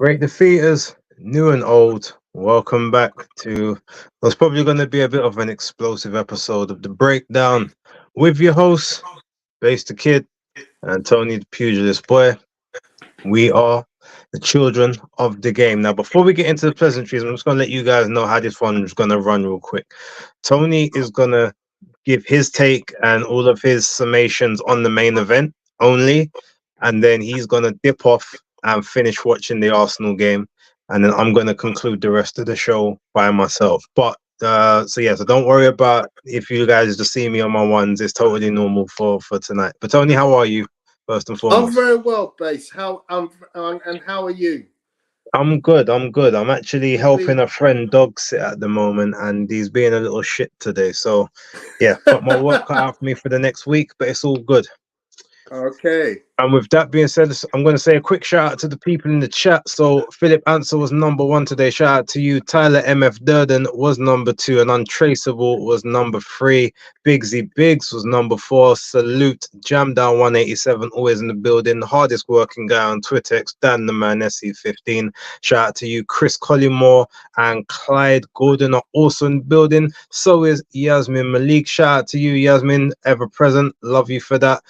Great defeaters, new and old. Welcome back to what's probably going to be a bit of an explosive episode of the breakdown with your hosts, BaseDaKID and Tony the Pugilist Boy. We are the children of the game. Now, before we get into the pleasantries, I'm just going to let you guys know how this one is going to run real quick. Tony is going to give his take and all of his summations on the main event only, and then he's going to dip off and finish watching the Arsenal game, and then I'm going to conclude the rest of the show by myself. But so don't worry about if you guys just see me on my ones. It's totally normal for tonight. But Tony, how are you? First and I'm foremost, very well, Base. And how are you? I'm good. I'm good. I'm actually You've helping been a friend dog sit at the moment, and he's being a little shit today. So, yeah, got my work cut out for me for the next week, but it's all good. okay. And with that being said, I'm going to say a quick shout out to the people in the chat. So Philip Answer was number one today. Shout out to you. Tyler MF Durden was number two, and Untraceable was number three. Bigsy Biggs was number four. Salute Jam Down 187, always in the building. The hardest working guy on Twitter, Dan the Man SE15. Shout out to you. Chris Collymore and Clyde Gordon are also in the building. So is Yasmin Malik. Shout out to you, Yasmin, ever present. Love you for that.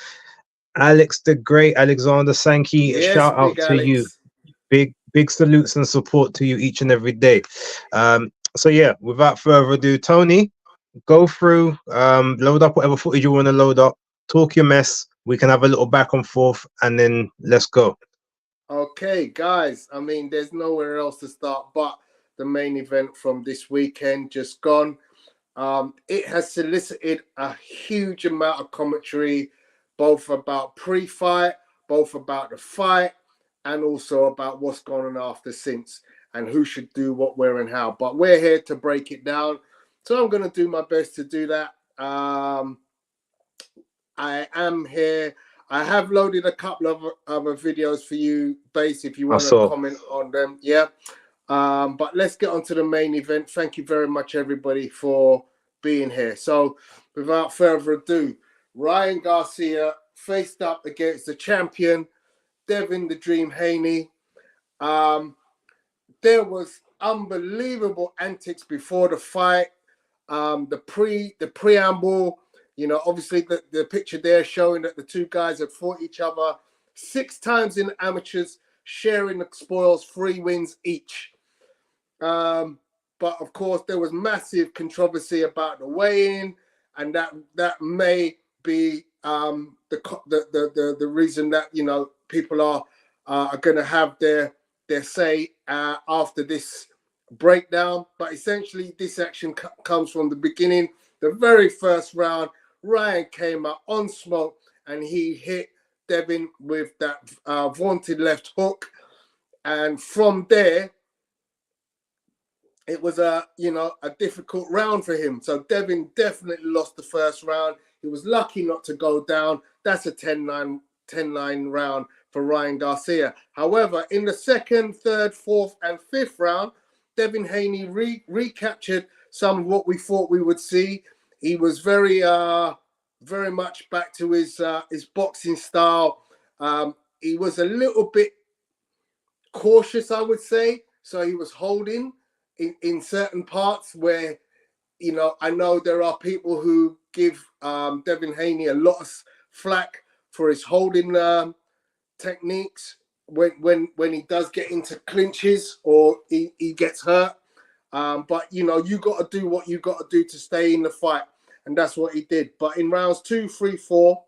Alex the Great, Alexander Sankey, Yes, shout out Big to you. Alex. Big salutes and support to you each and every day. So yeah, without further ado, Tony, go through, load up whatever footage you want to load up, talk your mess. We can have a little back and forth, and then let's go. Okay, guys. I mean, there's nowhere else to start but the main event from this weekend just gone. It has solicited a huge amount of commentary, both about pre-fight, both about the fight, and also about what's gone on after since and who should do what, where, and how. But we're here to break it down. So I'm going to do my best to do that. I am here. I have loaded a couple of other videos for you, Base, if you I want to saw. comment on them. Yeah. But let's get on to the main event. Thank you very much, everybody, for being here. So without further ado, Ryan Garcia faced up against the champion, Devin the Dream Haney. There was unbelievable antics before the fight. The preamble, obviously the picture there showing that the two guys had fought each other 6 times in amateurs, sharing the spoils, 3 wins each. But of course, there was massive controversy about the weigh-in, and that may be the reason that people are going to have their say after this breakdown. But essentially, this action comes from the beginning. The very first round, Ryan came out on smoke, and he hit Devin with that vaunted left hook, and from there, it was a difficult round for him. So Devin definitely lost the first round. He was lucky not to go down. That's a 10-9 round for Ryan Garcia. However, in the second, third, fourth, and fifth round, Devin Haney recaptured some of what we thought we would see. He was very much back to his boxing style. He was a little bit cautious, I would say. So he was holding in certain parts where, I know there are people who give Devin Haney a lot of flack for his holding techniques when he does get into clinches or he gets hurt. But, you got to do what you got to do to stay in the fight. And that's what he did. But in rounds 2, 3, 4,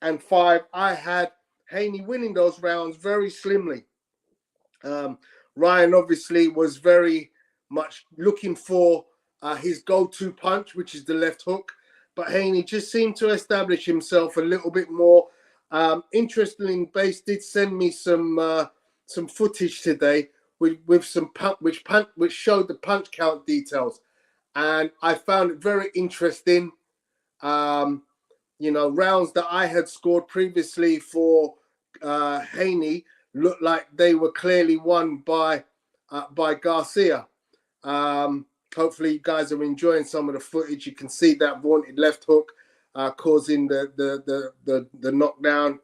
and 5, I had Haney winning those rounds very slimly. Ryan obviously was very much looking for his go-to punch, which is the left hook. But Haney just seemed to establish himself a little bit more. Interestingly, Base did send me some footage today with some which showed the punch count details, and I found it very interesting. Rounds that I had scored previously for Haney looked like they were clearly won by Garcia. Hopefully you guys are enjoying some of the footage. You can see that vaunted left hook causing the knockdown.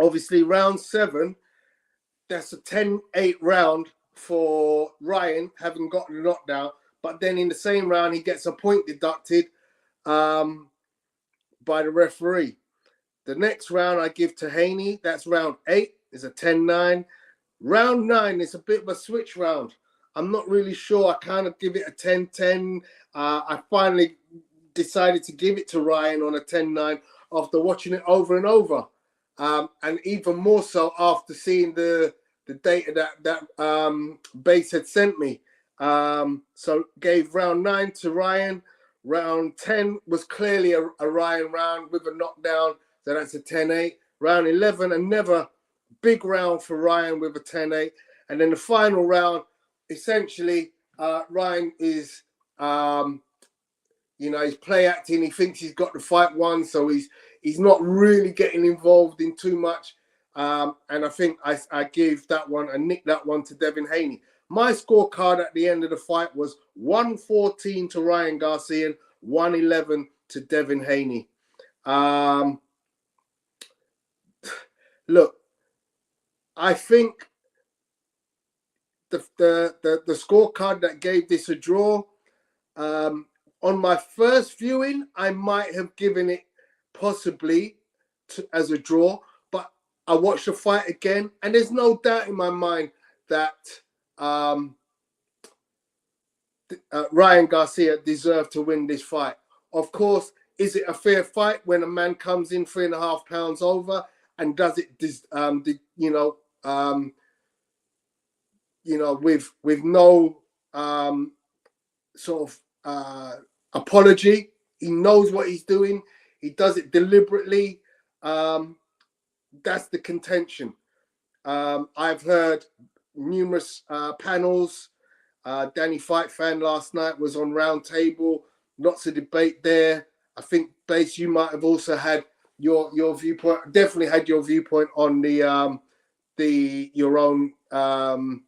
Obviously, round 7, that's a 10-8 round for Ryan, having gotten the knockdown. But then in the same round, he gets a point deducted by the referee. The next round I give to Haney. That's round 8. It's a 10-9. Round 9 is a bit of a switch round. I'm not really sure. I kind of give it a 10-10. I finally decided to give it to Ryan on a 10-9 after watching it over and over. And even more so after seeing the data that Base had sent me. So gave round 9 to Ryan. Round 10 was clearly a Ryan round with a knockdown. So that's a 10-8. Round 11, another big round for Ryan with a 10-8. And then the final round, essentially, Ryan is, he's play acting. He thinks he's got the fight won. So he's not really getting involved in too much. And I think I gave that one, I nicked that one to Devin Haney. My scorecard at the end of the fight was 114 to Ryan Garcia, 111 to Devin Haney. Look, I think the scorecard that gave this a draw, on my first viewing, I might have given it possibly as a draw, but I watched the fight again, and there's no doubt in my mind that Ryan Garcia deserved to win this fight. Of course, is it a fair fight when a man comes in 3.5 pounds over and does it, with no sort of apology? He knows what he's doing. He does it deliberately. That's the contention. I've heard numerous panels. Danny Fight Fan last night was on Round Table. Lots of debate there. I think, Base, you might have also had your viewpoint. Definitely had your viewpoint on your own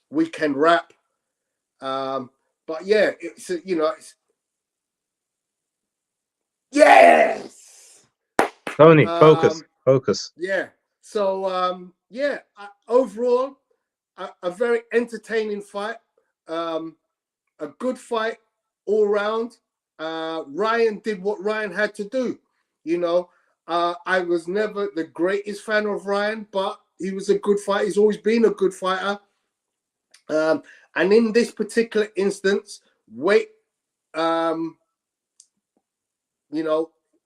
weekend wrap. But yeah, it's yes. Tony, focus. Yeah. So overall, a very entertaining fight. A good fight all round. Ryan did what Ryan had to do. I was never the greatest fan of Ryan, but he was a good fighter. He's always been a good fighter. And in this particular instance, weight,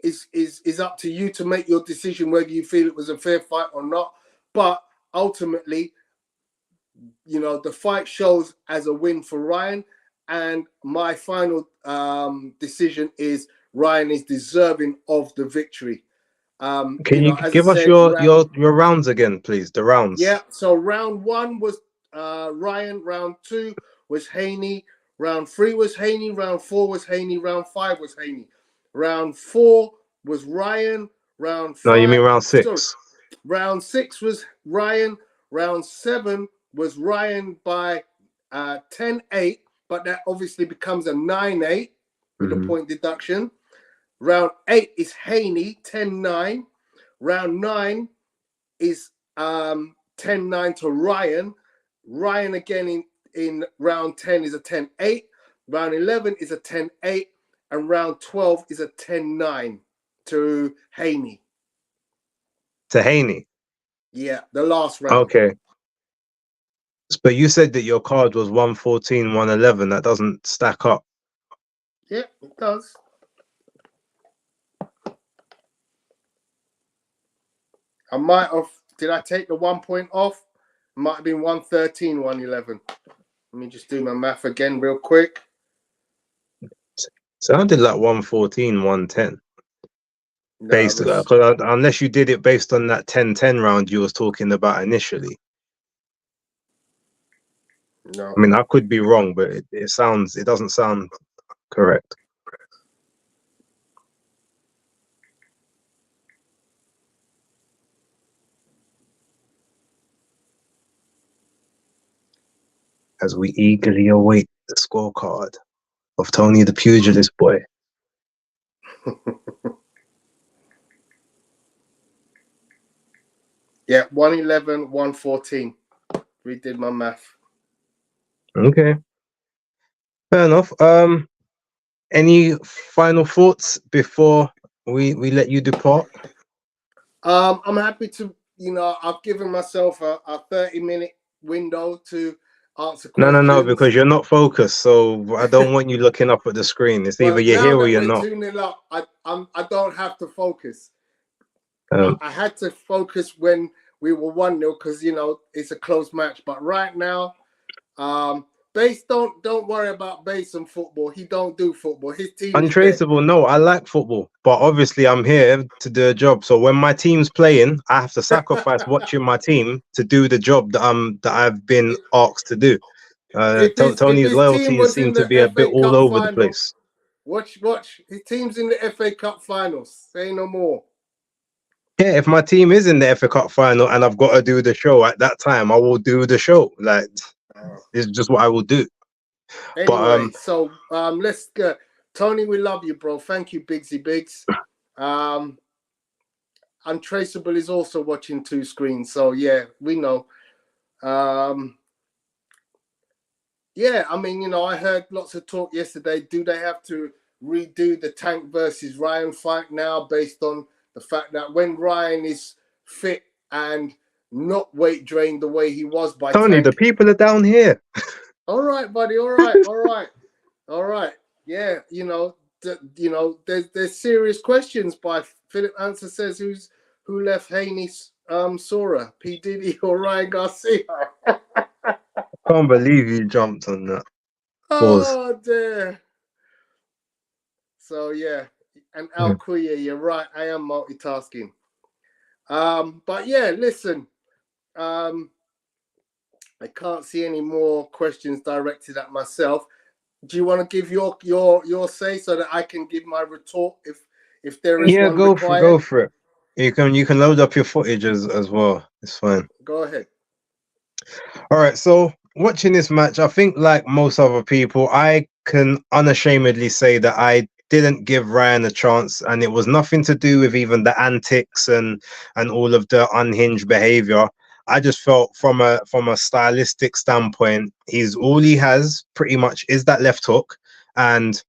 is up to you to make your decision whether you feel it was a fair fight or not. But ultimately, the fight shows as a win for Ryan. And my final decision is Ryan is deserving of the victory. Can you give us your rounds again, please? The rounds. Yeah. So round 1 was Ryan. Round 2 was Haney. Round 3 was Haney. Round 4 was Haney. Round 5 was Haney. Round 4 was Ryan. Round 5. No, you mean round 6? Sorry. Round 6 was Ryan. Round 7 was Ryan by 10-8, but that obviously becomes a 9-8 with a point deduction. Round 8 is Haney, 10-9. Round 9 is 10-9 to Ryan. Ryan again in round 10 is a 10-8. Round 11 is a 10-8. And round 12 is a 10-9 to Haney. To Haney? Yeah, the last round. Okay. But you said that your card was 114, 111. That doesn't stack up. Yeah, it does. I might have. Did I take the 1 point off? It might have been 113, 111. Let me just do my math again real quick. Sounded like 114, 110. Based unless you did it based on that 10-10 round you was talking about initially. No. I mean, I could be wrong, but it doesn't sound correct. As we eagerly await the scorecard of Tony the Pugilist Boy. Yeah, 111, 114. Redid my math. Okay, fair enough. Any final thoughts before we let you depart? I'm happy to, I've given myself a 30-minute window to answer No, questions. because you're not focused. So I don't want you looking up at the screen. It's either But you're now here or that you're we're not. 2-0 up, I don't have to focus. Um, I had to focus when we were 1-0 because it's a close match. But right now, Base don't worry about Base and football. He don't do football. His team is there. Untraceable. No, I like football, but obviously I'm here to do a job. So when my team's playing, I have to sacrifice watching my team to do the job that I've been asked to do. If Tony's his team loyalties was seem in to the be a bit FA all Cup over the final, place. watch. His team's in the FA Cup finals. Say no more. Yeah, if my team is in the FA Cup final and I've got to do the show at that time, I will do the show. Like it's just what I will do. But Anyway, so let's go. Tony, we love you, bro. Thank you, Bigsy Biggs. Untraceable is also watching two screens, so yeah, we know. Yeah, I mean, I heard lots of talk yesterday. Do they have to redo the Tank versus Ryan fight now based on the fact that when Ryan is fit and not weight drained the way he was by Tony, the Tank? people are down here. All right, buddy. All right, all right. Yeah, there's serious questions by Philip Answer says who left Haney Sora, P Diddy or Ryan Garcia. Can't believe you jumped on that. Pause. Oh dear. So yeah, and Al Kuya, you're right. I am multitasking. But yeah, listen. I can't see any more questions directed at myself. Do you want to give your say so that I can give my retort if there is Yeah, one required? go for it. You can load up your footage as well. It's fine. Go ahead. All right, so watching this match, I think like most other people, I can unashamedly say that I didn't give Ryan a chance, and it was nothing to do with even the antics and all of the unhinged behavior. I just felt from a stylistic standpoint, he's all he has pretty much is that left hook, and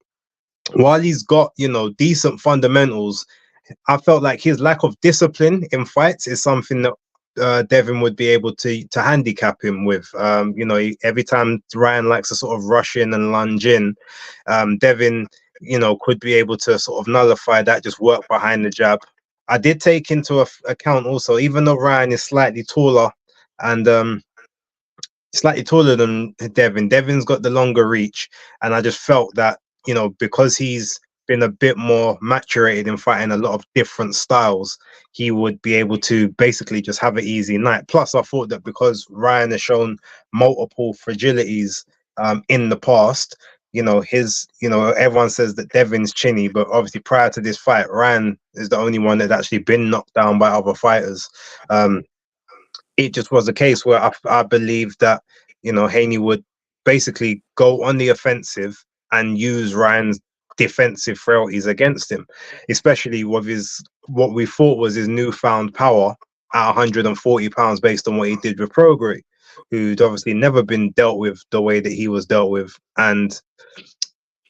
while he's got decent fundamentals, I felt like his lack of discipline in fights is something that Devin would be able to handicap him with. Every time Ryan likes to sort of rush in and lunge in, Devin, could be able to sort of nullify that, just work behind the jab. I did take into account also, even though Ryan is and slightly taller than Devin. Devin's got the longer reach, and I just felt that because he's been a bit more maturated in fighting a lot of different styles, he would be able to basically just have an easy night. Plus, I thought that because Ryan has shown multiple fragilities in the past, everyone says that Devin's chinny, but obviously prior to this fight, Ryan is the only one that's actually been knocked down by other fighters. It just was a case where I believe that Haney would basically go on the offensive and use Ryan's defensive frailties against him, especially with his what we thought was his newfound power at 140 pounds based on what he did with Prograis, who'd obviously never been dealt with the way that he was dealt with. And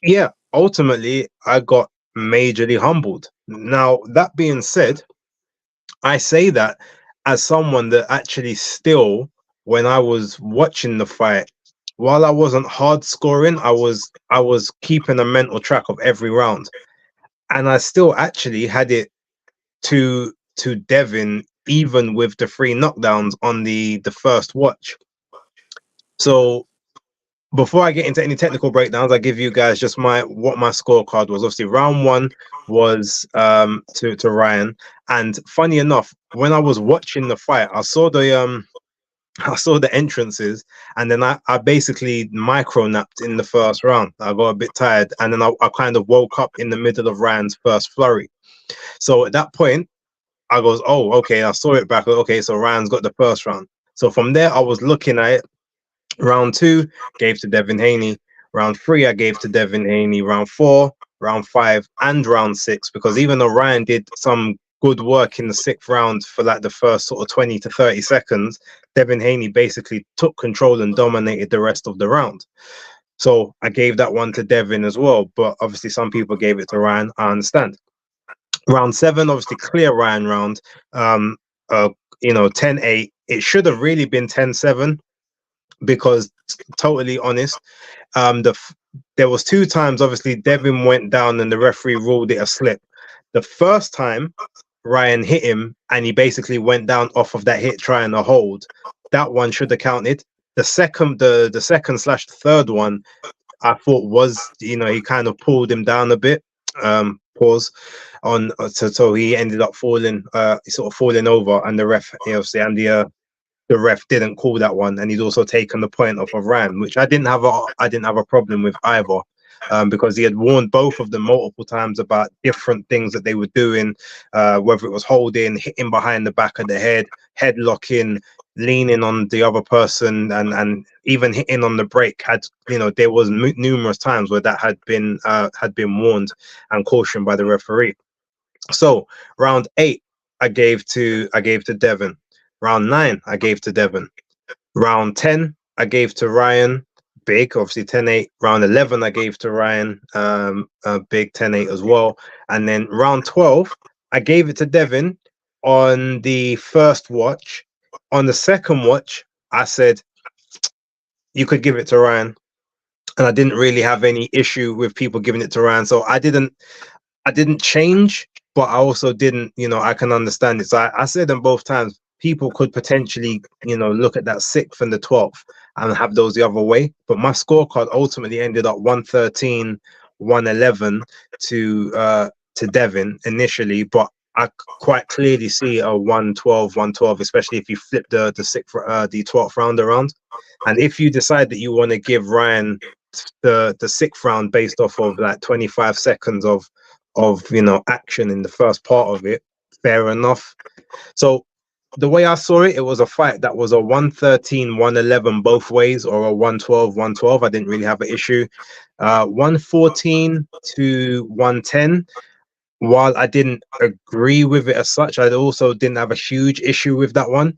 yeah, ultimately I got majorly humbled. Now, that being said, I say that as someone that actually still, when I was watching the fight, while I wasn't hard scoring, I was keeping a mental track of every round, and I still actually had it to Devin, even with the three knockdowns on the first watch. So before I get into any technical breakdowns, I give you guys just what my scorecard was. Obviously, round one was to Ryan, and funny enough, when I was watching the fight, I saw the entrances, and then I basically micro napped in the first round. I got a bit tired, and then I kind of woke up in the middle of Ryan's first flurry. So at that point, I goes, oh, okay, I saw it back. Okay, so Ryan's got the first round. So from there, I was looking at it. Round two, gave to Devin Haney. Round three, I gave to Devin Haney. Round four, round five, and round six, because even though Ryan did some good work in the 6th round for like the first sort of 20 to 30 seconds, Devin Haney basically took control and dominated the rest of the round. So I gave that one to Devin as well, but obviously some people gave it to Ryan. I understand. Round 7, obviously clear Ryan round. Um, 10-8. It should have really been 10-7 because, totally honest, there was 2 times obviously Devin went down and the referee ruled it a slip. The first time Ryan hit him and he basically went down off of that hit trying to hold, that one should have counted. The second slash third one, I thought was, he kind of pulled him down a bit. Pause on, so he ended up falling, sort of falling over, and the ref, obviously, and the ref didn't call that one, and he's also taken the point off of Ryan, which I didn't have a problem with either, because he had warned both of them multiple times about different things that they were doing, whether it was holding, hitting behind the back of the head locking, leaning on the other person, and even hitting on the break. There was numerous times where that had been warned and cautioned by the referee. So round 8, I gave to Devin. Round 9, I gave to Devin. Round 10, I gave to Ryan. Big, obviously 10-8. Round 11, I gave to Ryan. Big 10-8 as well. And then round 12, I gave it to Devin on the first watch. On the second watch, I said you could give it to Ryan, and I didn't really have any issue with people giving it to Ryan. So I didn't change, but I also didn't. I can understand it. So I said them both times. People could potentially, look at that 6th and the 12th and have those the other way. But my scorecard ultimately ended up 113, 111 to Devin initially. But I quite clearly see a 112, 112, especially if you flip the 12th round around. And if you decide that you want to give Ryan the 6th round based off of like 25 seconds of action in the first part of it, fair enough. So the way I saw it, it was a fight that was a 113, 111 both ways, or a 112, 112. I didn't really have an issue. 114 to 110. While I didn't agree with it as such, I also didn't have a huge issue with that one.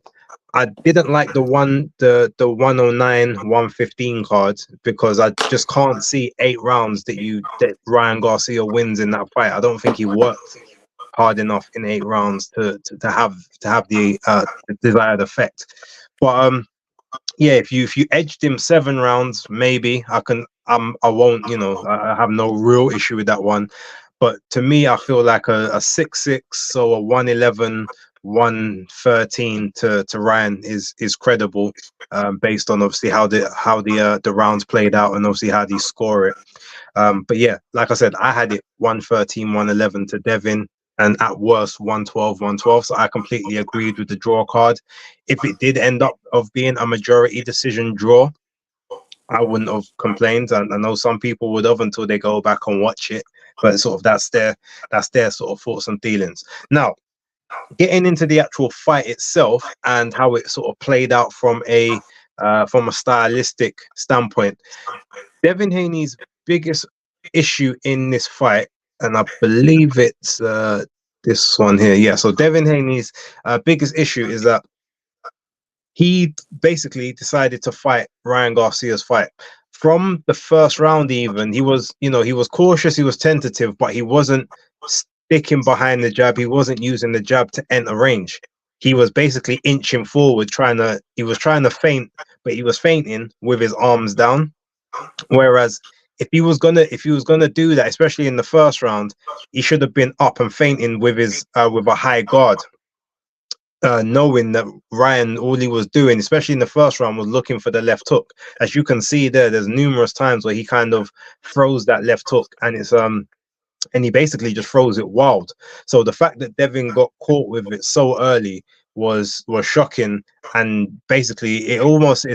I didn't like the 109, 115 cards because I just can't see 8 rounds that Ryan Garcia wins in that fight. I don't think he worked hard enough in 8 rounds to have the desired effect. But yeah, if you edged him 7 rounds, maybe I won't, I have no real issue with that one. But to me, I feel like a 6-6, so a 111, 113 to Ryan is credible, based on obviously how the rounds played out and obviously how they score it. But yeah, like I said, I had it 113, 111 to Devin, and at worst 112, 112. So I completely agreed with the draw card. If it did end up of being a majority decision draw, I wouldn't have complained. And I know some people would have until they go back and watch it. But sort of that's their sort of thoughts and feelings. Now, getting into the actual fight itself and how it sort of played out from a stylistic standpoint, Devin Haney's biggest issue in this fight, and I believe it's this one here. Yeah, so Devin Haney's biggest issue is that he basically decided to fight Ryan Garcia's fight. From the first round, even he was cautious, he was tentative, but he wasn't sticking behind the jab. He wasn't using the jab to enter range. He was basically inching forward, trying to feint, but he was feinting with his arms down. Whereas if he was gonna do that, especially in the first round, he should have been up and feinting with a high guard. Knowing that Ryan, all he was doing, especially in the first round, was looking for the left hook. As you can see there's numerous times where he kind of throws that left hook, and and he basically just throws it wild. So the fact that Devin got caught with it so early was shocking, and basically it almost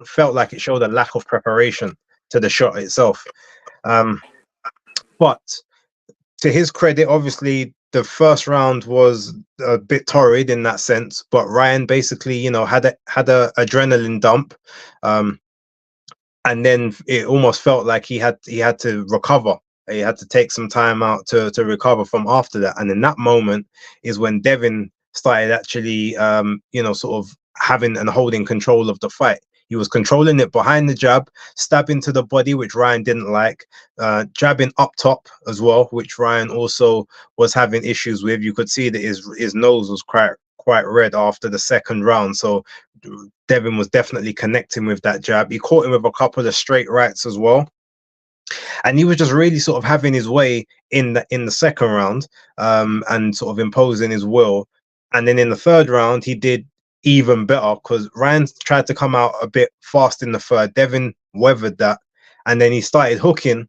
felt like it showed a lack of preparation to the shot itself. But to his credit, obviously the first round was a bit torrid in that sense, but Ryan basically, had a adrenaline dump, and then it almost felt like he had to recover He had to take some time out to recover from after that. And in that moment is when Devin started actually, sort of having and holding control of the fight. He was controlling it behind the jab, stabbing to the body, which Ryan didn't like, jabbing up top as well, which Ryan also was having issues with. You could see that his nose was quite red after the second round. So Devin was definitely connecting with that jab. He caught him with a couple of straight rights as well. And he was just really sort of having his way in the second round, and sort of imposing his will. And then in the third round, he did even better because Ryan tried to come out a bit fast in the third. Devin weathered that, and then he started hooking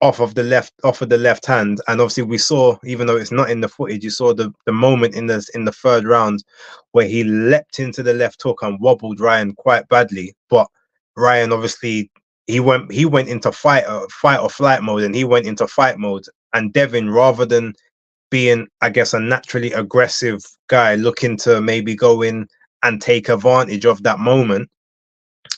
off of the left hand. And obviously we saw, even though it's not in the footage, you saw the moment in the third round where he leapt into the left hook and wobbled Ryan quite badly. But Ryan obviously he went into fight or flight mode, and he went into fight mode. And Devin, rather than being, I guess, a naturally aggressive guy looking to maybe go in and take advantage of that moment,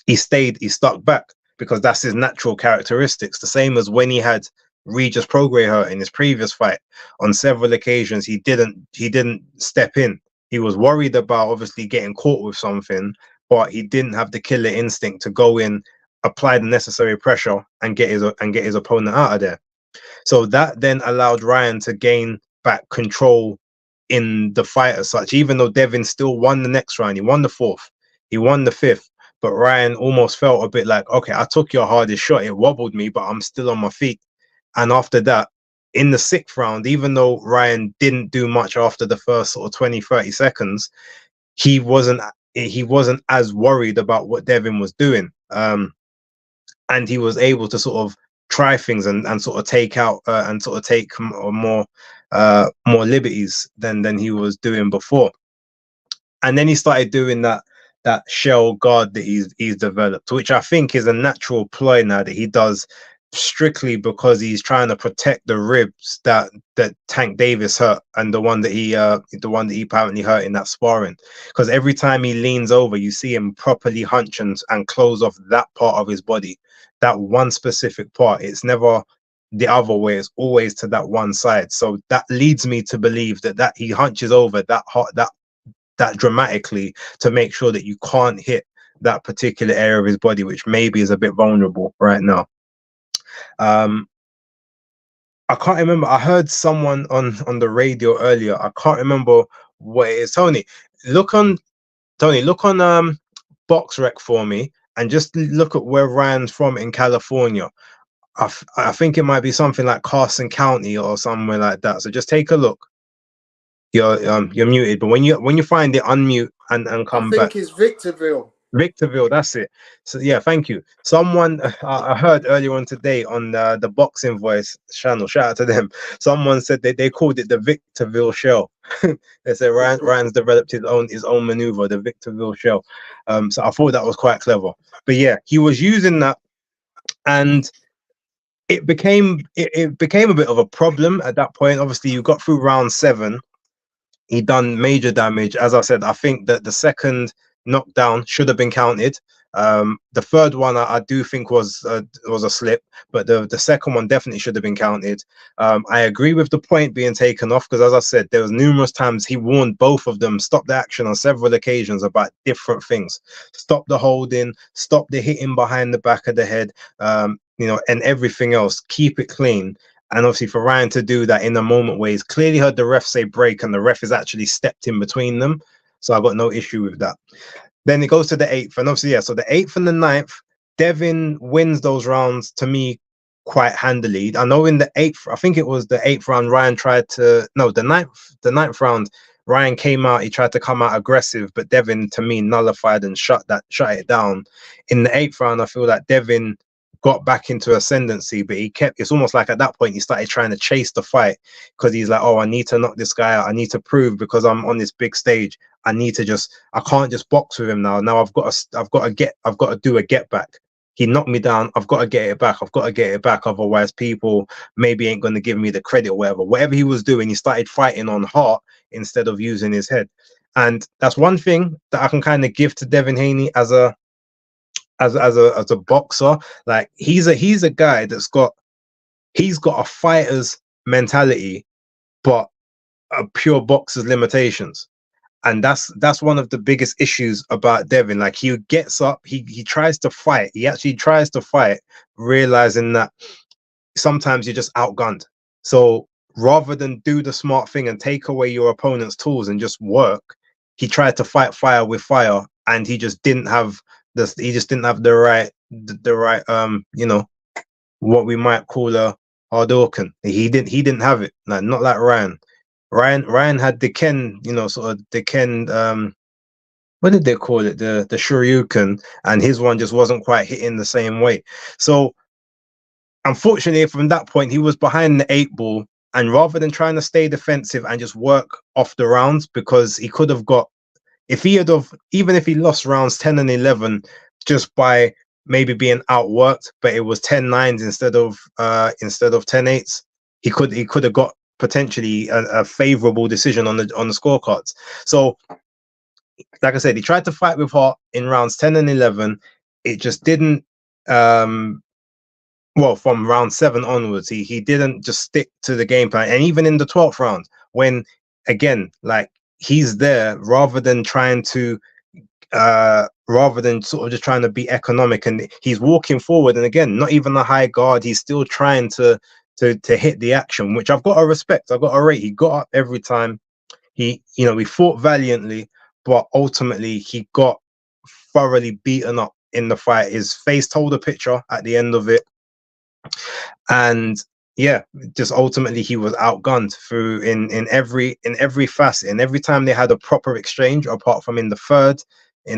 he stuck back because that's his natural characteristics. The same as when he had Regis Prograis hurt in his previous fight. On several occasions, he didn't step in. He was worried about obviously getting caught with something, but he didn't have the killer instinct to go in, apply the necessary pressure, and get his opponent out of there. So that then allowed Ryan to gain back control in the fight as such. Even though Devin still won the next round, he won the fourth, he won the fifth, but Ryan almost felt a bit like, okay, I took your hardest shot, it wobbled me, but I'm still on my feet. And after that, in the sixth round, even though Ryan didn't do much after the first sort of 20-30 seconds, he wasn't as worried about what Devin was doing. And he was able to sort of try things and sort of take out and sort of take more liberties than he was doing before. And then he started doing that shell guard that he's developed, which I think is a natural ploy now that he does strictly because he's trying to protect the ribs that Tank Davis hurt, and the one that he apparently hurt in that sparring. Because every time he leans over, you see him properly hunch and close off that part of his body, that one specific part. It's never the other way, it's always to that one side. So that leads me to believe that he hunches over that dramatically to make sure that you can't hit that particular area of his body, which maybe is a bit vulnerable right now. I can't remember. I heard someone on the radio earlier. I can't remember what it is. Tony, look on BoxRec for me, and just look at where Ryan's from in California. I think it might be something like Carson County or somewhere like that. So just take a look. You're muted, but when you find it, unmute and come back. I think it's Victorville. Victorville, that's it. So yeah, thank you. Someone I heard earlier on today on the Boxing Voice channel, shout out to them. Someone said they called it the Victorville shell. They said Ryan's developed his own maneuver, the Victorville shell. So I thought that was quite clever. But yeah, he was using that, and it became a bit of a problem at that point. Obviously, you got through round 7. He done major damage. As I said, I think that the second knockdown should have been counted. The third one I do think was a slip, but the second one definitely should have been counted. I agree with the point being taken off because, as I said, there was numerous times he warned both of them, stop the action on several occasions about different things. Stop the holding, stop the hitting behind the back of the head, and everything else. Keep it clean. And obviously for Ryan to do that in a moment where he's clearly heard the ref say break and the ref has actually stepped in between them. So I got no issue with that. Then it goes to the 8th. And obviously, yeah, so the 8th and the 9th, Devin wins those rounds to me quite handily. I know in the 8th, I think it was the 8th round, Ryan tried to, no, the 9th round, Ryan came out, he tried to come out aggressive, but Devin, to me, nullified and shut it down. In the 8th round, I feel like Devin got back into ascendancy, but it's almost like at that point he started trying to chase the fight because he's like, oh, I need to knock this guy out. I need to prove because I'm on this big stage. I can't just box with him now. Now I've got to do a get back. He knocked me down. I've got to get it back. Otherwise people maybe ain't going to give me the credit or whatever he was doing. He started fighting on heart instead of using his head. And that's one thing that I can kind of give to Devin Haney as a boxer. Like he's a guy that's got he's got a fighter's mentality, but a pure boxer's limitations. And that's one of the biggest issues about Devin. Like, he gets up, he tries to fight. He actually tries to fight, realizing that sometimes you're just outgunned. So rather than do the smart thing and take away your opponent's tools and just work, he tried to fight fire with fire, and he just didn't have this. He just didn't have the right, you know, what we might call a Hadouken. He didn't have it. Like, not like Ryan. Ryan had the Ken, you know, sort of the Ken. What did they call it? The Shoryuken, and his one just wasn't quite hitting the same way. So unfortunately, from that point, he was behind the 8 ball, and rather than trying to stay defensive and just work off the rounds, because he could have got, if he had have, even if he lost rounds 10 and 11 just by maybe being outworked, but it was 10-9s instead of 10-8s, he could have got potentially a favorable decision on the scorecards. So, like I said, he tried to fight with heart in rounds 10 and 11. It just didn't. Well, from round 7 onwards, he didn't just stick to the game plan. And even in the 12th round, when, again, like, he's there, rather than trying to rather than sort of just trying to be economic, and he's walking forward, and again, not even a high guard, he's still trying to hit the action, which I've got to respect, I've got to rate. He got up every time. He fought valiantly, but ultimately he got thoroughly beaten up in the fight. His face told a picture at the end of it. And yeah, just ultimately he was outgunned through in every facet. And every time they had a proper exchange, apart from in the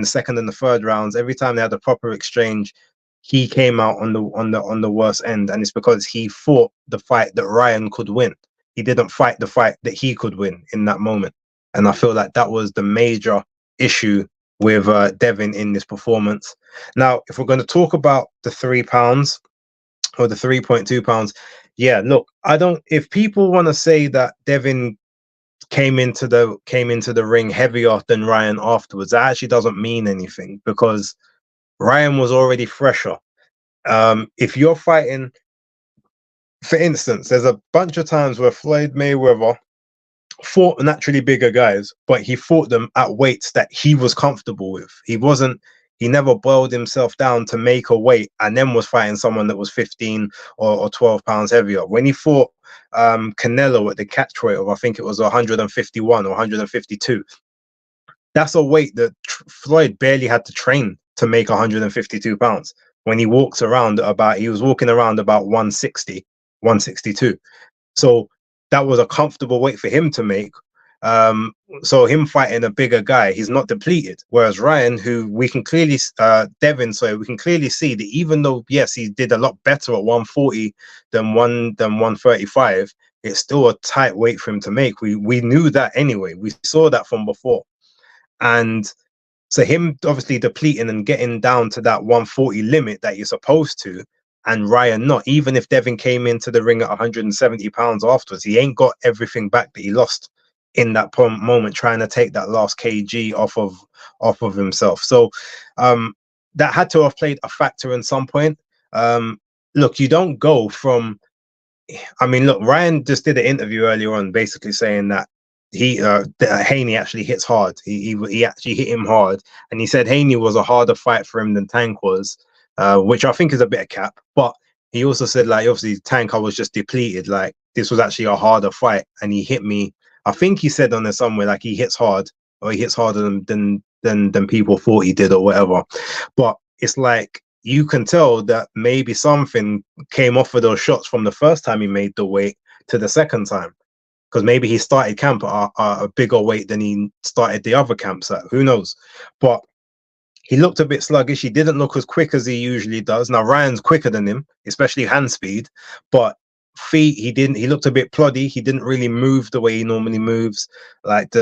second and the third rounds, every time they had a proper exchange, he came out on the worst end. And it's because he fought the fight that Ryan could win. He didn't fight the fight that he could win in that moment. And I feel like that was the major issue with Devin in this performance. Now, if we're going to talk about the 3 pounds or the 3.2 pounds, yeah, look, if people want to say that Devin came into the ring heavier than Ryan afterwards, that actually doesn't mean anything, because Ryan was already fresher. If you're fighting, for instance, there's a bunch of times where Floyd Mayweather fought naturally bigger guys, but he fought them at weights that he was comfortable with. He never boiled himself down to make a weight and then was fighting someone that was 15 or 12 pounds heavier. When he fought Canelo at the catchweight of, I think it was 151 or 152, that's a weight that Floyd barely had to train to make 152 pounds. When he walks around he was walking around about 160, 162. So that was a comfortable weight for him to make. So him fighting a bigger guy, he's not depleted. Whereas Ryan, who we can clearly, Devin, we can clearly see that even though, yes, he did a lot better at 140 than 135, it's still a tight weight for him to make. We knew that anyway. We saw that from before. And so him obviously depleting and getting down to that 140 limit that you're supposed to, and Ryan not, even if Devin came into the ring at 170 pounds afterwards, he ain't got everything back that he lost in that moment, trying to take that last kg off of himself. So that had to have played a factor in some point. Look, you don't go from, look, Ryan just did an interview earlier on basically saying that Haney actually hits hard. He actually hit him hard, and he said Haney was a harder fight for him than Tank was, which I think is a bit of cap. But he also said, like, obviously Tank, I was just depleted. Like, this was actually a harder fight, and he hit me. I think he said on there somewhere, like, he hits hard, or he hits harder than people thought he did, or whatever. But it's like, you can tell that maybe something came off of those shots from the first time he made the weight to the second time, because maybe he started camp at a bigger weight than he started the other camps at. Who knows? But he looked a bit sluggish. He didn't look as quick as he usually does. Now, Ryan's quicker than him, especially hand speed, but feet, he looked a bit ploddy. He didn't really move the way he normally moves. Like,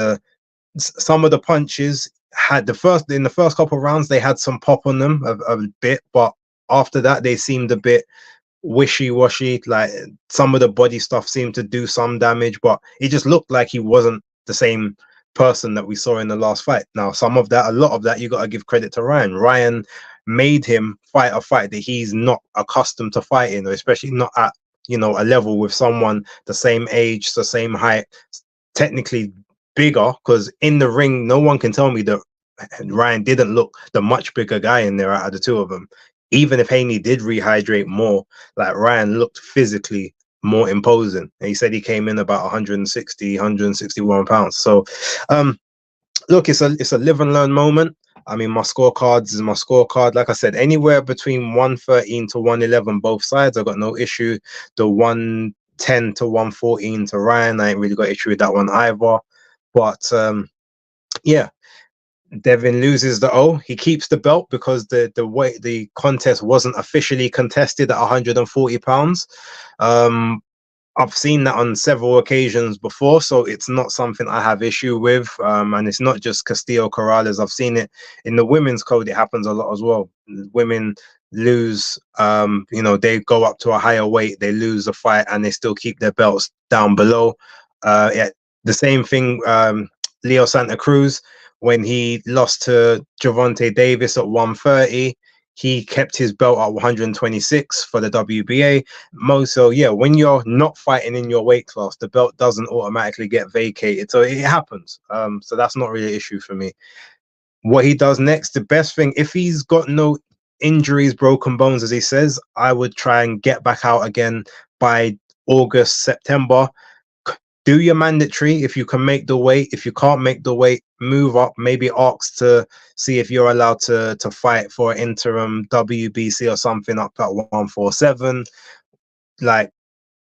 some of the punches in the first couple of rounds, they had some pop on them a bit, but after that they seemed a bit wishy-washy. Like, some of the body stuff seemed to do some damage, but it just looked like he wasn't the same person that we saw in the last fight. Now, a lot of that, you got to give credit to Ryan. Ryan made him fight a fight that he's not accustomed to fighting, or especially not at you know, a level with someone the same age, the same height, technically bigger, because in the ring, no one can tell me that Ryan didn't look the much bigger guy in there out of the two of them. Even if Haney did rehydrate more, like Ryan looked physically more imposing. And he said he came in about 160, 161 pounds. So, look, it's a live and learn moment. I mean, my scorecards is my scorecard. Like I said, anywhere between 113 to 111, both sides, I got no issue. The 110 to 114 to Ryan, I ain't really got issue with that one either. But yeah, Devin loses the O. He keeps the belt because the contest wasn't officially contested at 140 pounds. I've seen that on several occasions before, so it's not something I have issue with. And it's not just Castillo Corrales. I've seen it in the women's code. It happens a lot as well. Women lose, you know, they go up to a higher weight, they lose the fight, and they still keep their belts down below. Yeah, the same thing. Leo Santa Cruz, when he lost to Gervonta Davis at 130. He kept his belt at 126 for the WBA. So yeah, when you're not fighting in your weight class, the belt doesn't automatically get vacated. So it happens. So that's not really an issue for me. What he does next, the best thing, if he's got no injuries, broken bones, as he says, I would try and get back out again by August, September. Do your mandatory if you can make the weight. If you can't make the weight, move up. Maybe ask to see if you're allowed to fight for an interim WBC or something up at 147. Like,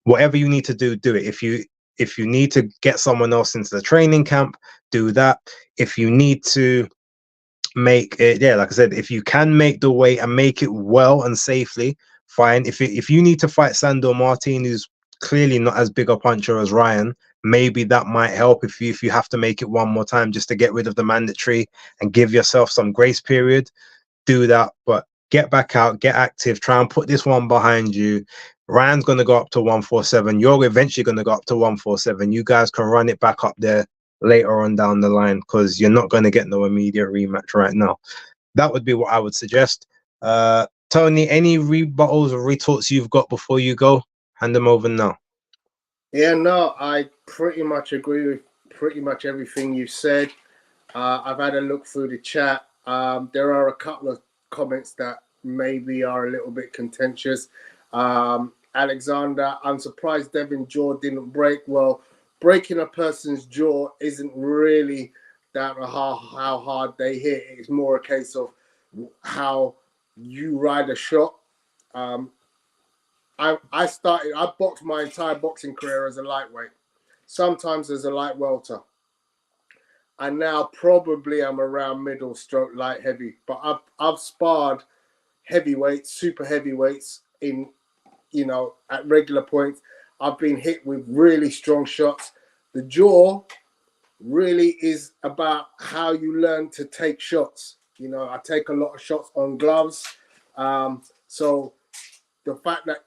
whatever you need to do, do it. If you need to get someone else into the training camp, do that. If you need to make it, yeah, like I said, if you can make the weight and make it well and safely, fine. If you need to fight Sandor Martin, who's clearly not as big a puncher as Ryan, maybe that might help if you have to make it one more time just to get rid of the mandatory and give yourself some grace period. Do that, but get back out, get active, try and put this one behind you. Ryan's going to go up to 147. You're eventually going to go up to 147. You guys can run it back up there later on down the line, because you're not going to get no immediate rematch right now. That would be what I would suggest. Tony, any rebuttals or retorts you've got before you go? Hand them over now. Yeah, no, I pretty much agree with pretty much everything you said. I've had a look through the chat. There are a couple of comments that maybe are a little bit contentious. Alexander, I'm surprised Devin's jaw didn't break. Well, breaking a person's jaw isn't really down to how hard they hit. It's more a case of how you ride a shot. I boxed my entire boxing career as a lightweight, sometimes as a light welter. And now probably I'm around middle stroke light heavy, but I've sparred heavyweights, super heavyweights in, you know, at regular points. I've been hit with really strong shots. The jaw really is about how you learn to take shots. You know, I take a lot of shots on gloves. So the fact that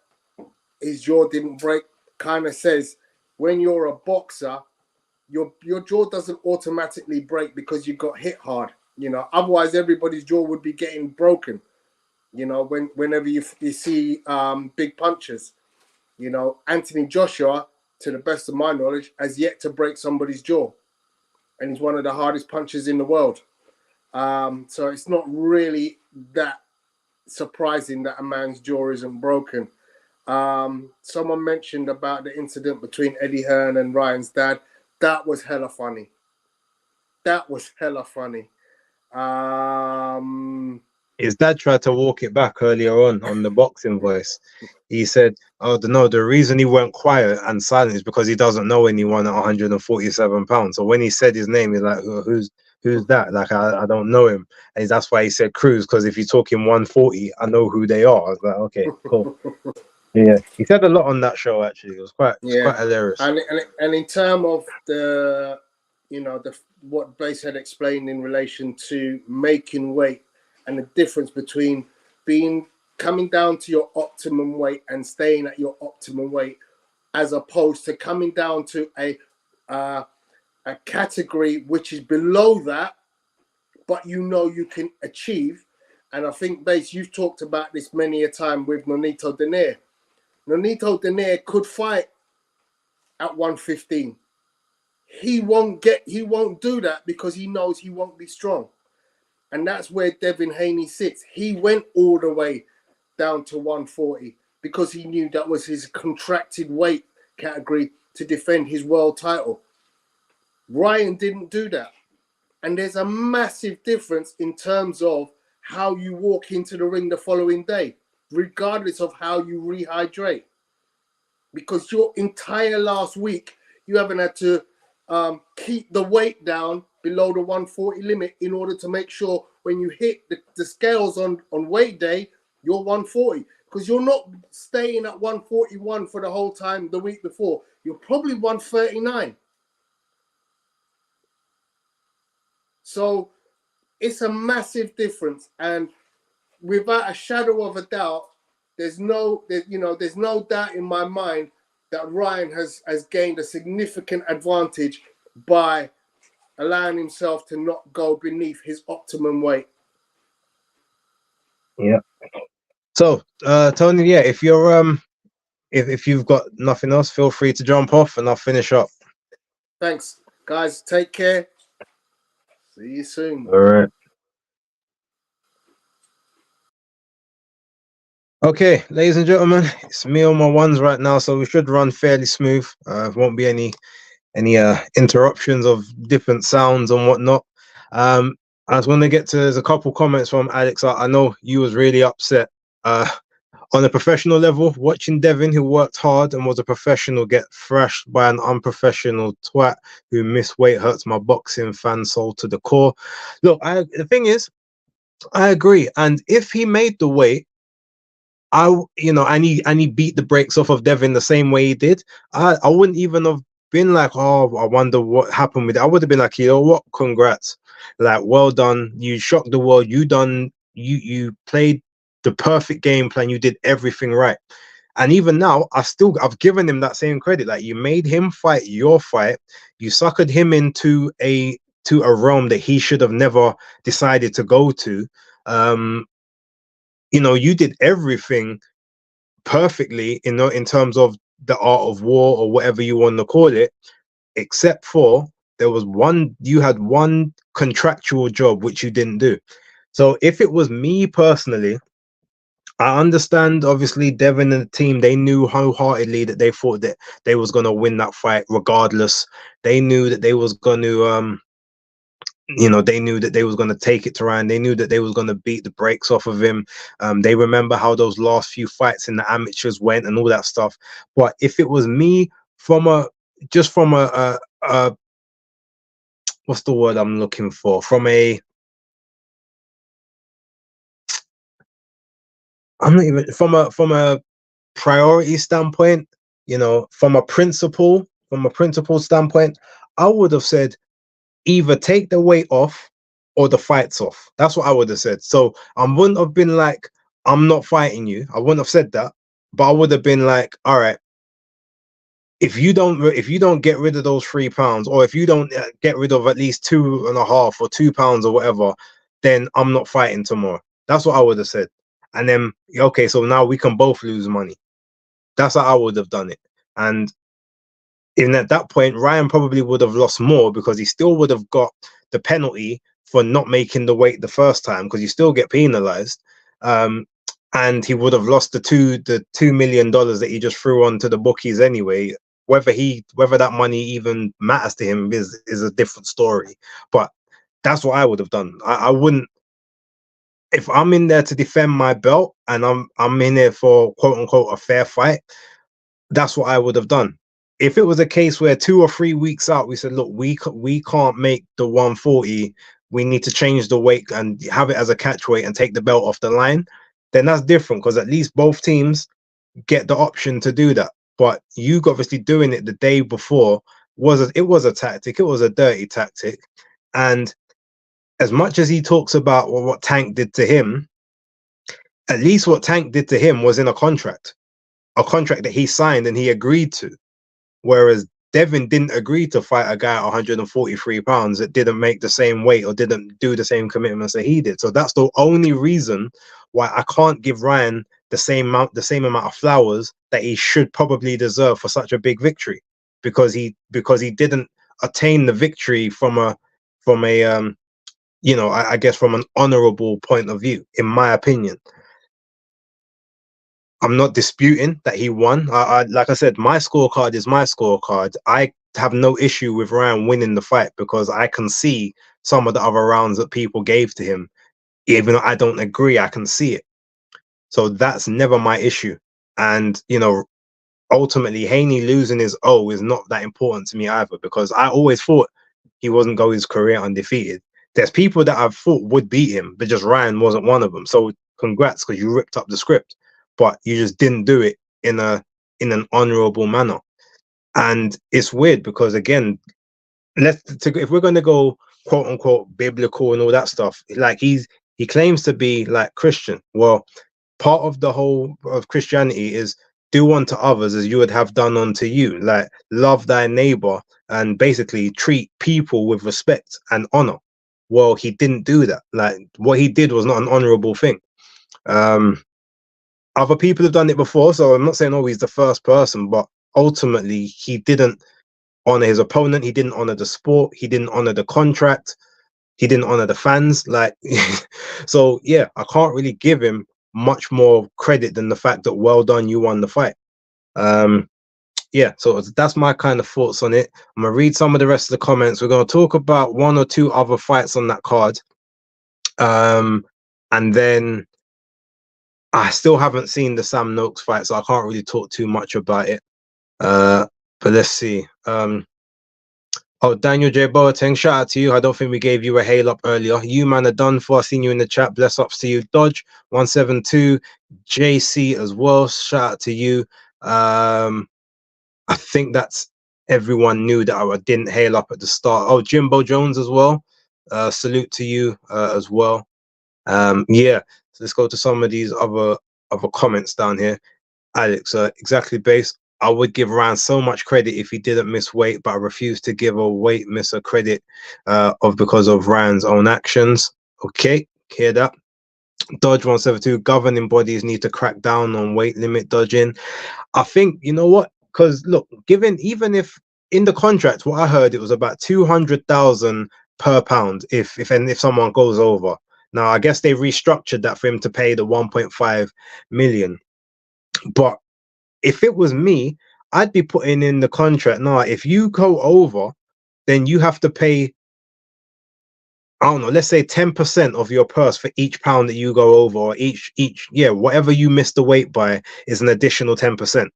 his jaw didn't break kind of says when you're a boxer, your jaw doesn't automatically break because you got hit hard. You know, otherwise everybody's jaw would be getting broken. You know, whenever you see big punches, you know, Anthony Joshua, to the best of my knowledge, has yet to break somebody's jaw, and he's one of the hardest punchers in the world. So it's not really that surprising that a man's jaw isn't broken. Someone mentioned about the incident between Eddie Hearn and Ryan's dad. That was hella funny. His dad tried to walk it back earlier on the boxing voice. He said, "Oh no, the reason he went quiet and silent is because he doesn't know anyone at 147 pounds." So when he said his name, he's like, "Who's that? Like I don't know him." And that's why he said Cruz, because if you're talking 140, I know who they are. I was like, okay, cool. Yeah, he said a lot on that show. Actually, it was quite hilarious. And in terms of the, you know, what Base had explained in relation to making weight and the difference between coming down to your optimum weight and staying at your optimum weight, as opposed to coming down to a category which is below that, but you know you can achieve. And I think, Base, you've talked about this many a time with Nonito Donaire. Nonito Donaire could fight at 115. He won't do that because he knows he won't be strong. And that's where Devin Haney sits. He went all the way down to 140 because he knew that was his contracted weight category to defend his world title. Ryan didn't do that. And there's a massive difference in terms of how you walk into the ring the following day, regardless of how you rehydrate. Because your entire last week, you haven't had to keep the weight down below the 140 limit in order to make sure when you hit the scales on weight day, you're 140. Because you're not staying at 141 for the whole time the week before. You're probably 139. So it's a massive difference. And without a shadow of a doubt, there's no doubt in my mind that Ryan has gained a significant advantage by allowing himself to not go beneath his optimum weight. Yeah. So, Tony, yeah, if you're if you've got nothing else, feel free to jump off and I'll finish up. Thanks, guys. Take care. See you soon. All right. Okay, ladies and gentlemen, it's me on my ones right now, so we should run fairly smooth. Won't be any interruptions of different sounds and whatnot. I was going to get to, there's a couple comments from Alex. I know you was really upset on a professional level, watching Devin, who worked hard and was a professional, get thrashed by an unprofessional twat who missed weight, hurts my boxing fan soul to the core. Look, the thing is, I agree. And if he made the weight, and he beat the brakes off of Devin the same way he did, I wouldn't even have been like, oh, I wonder what happened with it. I would have been like, you know what, congrats, like, well done, you shocked the world, you played the perfect game plan, you did everything right. And even now, I've given him that same credit. Like, you made him fight your fight, you suckered him into a realm that he should have never decided to go to. You did everything perfectly, in terms of the art of war or whatever you want to call it, except for you had one contractual job which you didn't do. So if it was me personally, I understand, obviously, Devin and the team, they knew wholeheartedly that they thought that they was going to win that fight regardless. They knew that they was going to they knew that they was going to take it to Ryan. They knew that they was going to beat the brakes off of him. They remember how those last few fights in the amateurs went and all that stuff. But if it was me, from a what's the word I'm looking for? From a priority standpoint, from a principle standpoint, I would have said, either take the weight off or the fight's off. That's what I would have said. So I wouldn't have been like, I'm not fighting you. I wouldn't have said that, but I would have been like, all right, if you don't get rid of those 3 pounds, or if you don't get rid of at least 2.5 or 2 pounds or whatever, then I'm not fighting tomorrow. That's what I would have said. And then, okay, so now we can both lose money. That's how I would have done it. And at that point, Ryan probably would have lost more, because he still would have got the penalty for not making the weight the first time, because you still get penalized. And he would have lost the $2 million that he just threw onto the bookies anyway. Whether that money even matters to him is a different story. But that's what I would have done. I wouldn't, if I'm in there to defend my belt and I'm in there for quote unquote a fair fight, that's what I would have done. If it was a case where 2 or 3 weeks out, we said, look, we can't make the 140, we need to change the weight and have it as a catch weight and take the belt off the line, then that's different, because at least both teams get the option to do that. But you obviously doing it the day before was a tactic. It was a dirty tactic. And as much as he talks about what Tank did to him, at least what Tank did to him was in a contract that he signed and he agreed to. Whereas Devin didn't agree to fight a guy at 143 pounds that didn't make the same weight or didn't do the same commitments that he did. So that's the only reason why I can't give Ryan the same amount of flowers that he should probably deserve for such a big victory, because he didn't attain the victory from a I guess from an honorable point of view, in my opinion. I'm not disputing that he won. Like I said, my scorecard is my scorecard. I have no issue with Ryan winning the fight because I can see some of the other rounds that people gave to him. Even though I don't agree, I can see it. So that's never my issue. And, ultimately, Haney losing his O is not that important to me either, because I always thought he wasn't going his career undefeated. There's people that I thought would beat him, but just Ryan wasn't one of them. So congrats, because you ripped up the script, but you just didn't do it in an honorable manner. And it's weird because, again, if we're going to go quote unquote biblical and all that stuff, like he claims to be like Christian. Well, part of the whole of Christianity is do unto others as you would have done unto you, like love thy neighbor and basically treat people with respect and honor. Well, he didn't do that. Like, what he did was not an honorable thing. Other people have done it before, so I'm not saying he's the first person, but ultimately he didn't honor his opponent, he didn't honor the sport, he didn't honor the contract, he didn't honor the fans. Like, so yeah, I can't really give him much more credit than the fact that well done, you won the fight. Yeah, so that's my kind of thoughts on it. I'm gonna read some of the rest of the comments. We're gonna talk about one or two other fights on that card, and then I still haven't seen the Sam Noakes fight, so I can't really talk too much about it. But let's see. Daniel J. Boateng, shout out to you. I don't think we gave you a hail up earlier. You man are done for. I seen you in the chat. Bless ups to you. Dodge 172, JC as well. Shout out to you. I think that's everyone knew that I didn't hail up at the start. Oh, Jimbo Jones as well. Salute to you as well. Yeah. So let's go to some of these other comments down here. Alex, exactly, base. I would give Ryan so much credit if he didn't miss weight, but I refuse to give a weight misser credit because of Ryan's own actions. Okay, hear that. Dodge 172, governing bodies need to crack down on weight limit dodging. I think, you know what? Because look, even if in the contract, what I heard, it was about 200,000 per pound if someone goes over. Now, I guess they restructured that for him to pay the 1.5 million. But if it was me, I'd be putting in the contract. Now, if you go over, then you have to pay, I don't know, let's say 10% of your purse for each pound that you go over, or whatever you miss the weight by is an additional 10%.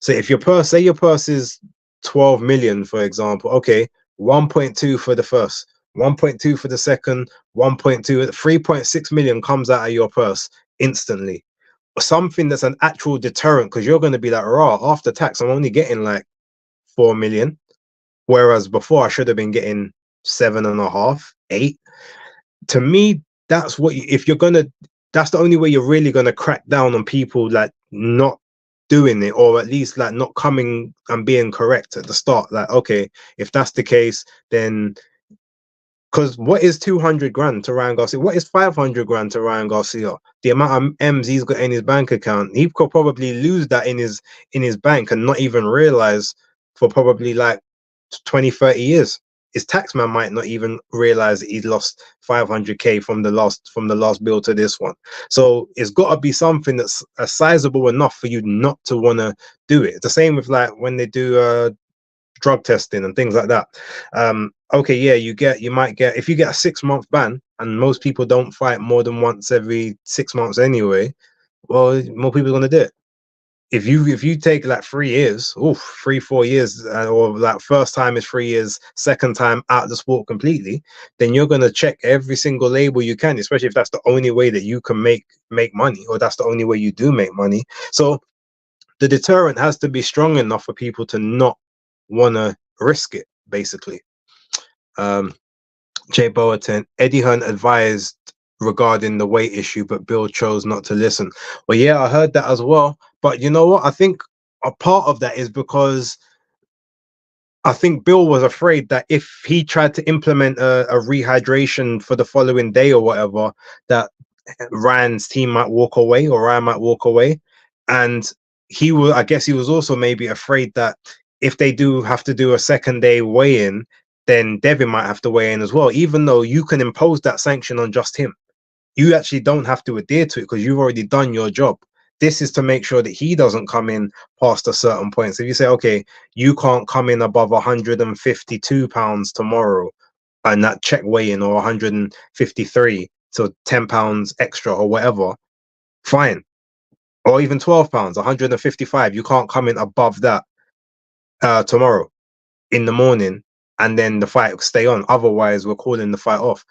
So if your purse, say your purse is 12 million, for example, okay, 1.2 for the first, 1.2 for the second, 1.2, 3.6 million comes out of your purse instantly. Something that's an actual deterrent, because you're going to be like, raw, after tax, I'm only getting like 4 million. Whereas before I should have been getting 7.5, 8. To me, that's what that's the only way you're really gonna crack down on people like not doing it, or at least like not coming and being correct at the start. Like, okay, if that's the case, then because what is 200 grand to Ryan Garcia? What is 500 grand to Ryan Garcia? The amount of M's he's got in his bank account, he could probably lose that in his bank and not even realize for probably like 20, 30 years. His taxman might not even realize that he's lost 500k from the last bill to this one. So it's got to be something that's sizable enough for you not to want to do it. It's the same with like when they do drug testing and things like that. Okay, yeah, you might get, if you get a 6-month ban, and most people don't fight more than once every 6 months anyway, well, more people are going to do it. If you take like 3 years, 3-4 years, or like first time is 3 years, second time out the sport completely, then you're going to check every single label you can, especially if that's the only way that you can make money, or that's the only way you do make money. So the deterrent has to be strong enough for people to not want to risk it, basically. Jay Boateng, Eddie Hearn advised regarding the weight issue, but Bill chose not to listen. Well, yeah, I heard that as well. But you know what? I think a part of that is because I think Bill was afraid that if he tried to implement a rehydration for the following day or whatever, that Ryan's team might walk away, or Ryan might walk away. And I guess he was also maybe afraid that if they do have to do a second day weigh-in, then Devin might have to weigh in as well, even though you can impose that sanction on just him. You actually don't have to adhere to it because you've already done your job. This is to make sure that he doesn't come in past a certain point. So if you say, okay, you can't come in above 152 pounds tomorrow, and that check weigh-in, or 153, so 10 pounds extra or whatever, fine. Or even 12 pounds, 155, you can't come in above that tomorrow in the morning, and then the fight will stay on. Otherwise, we're calling the fight off.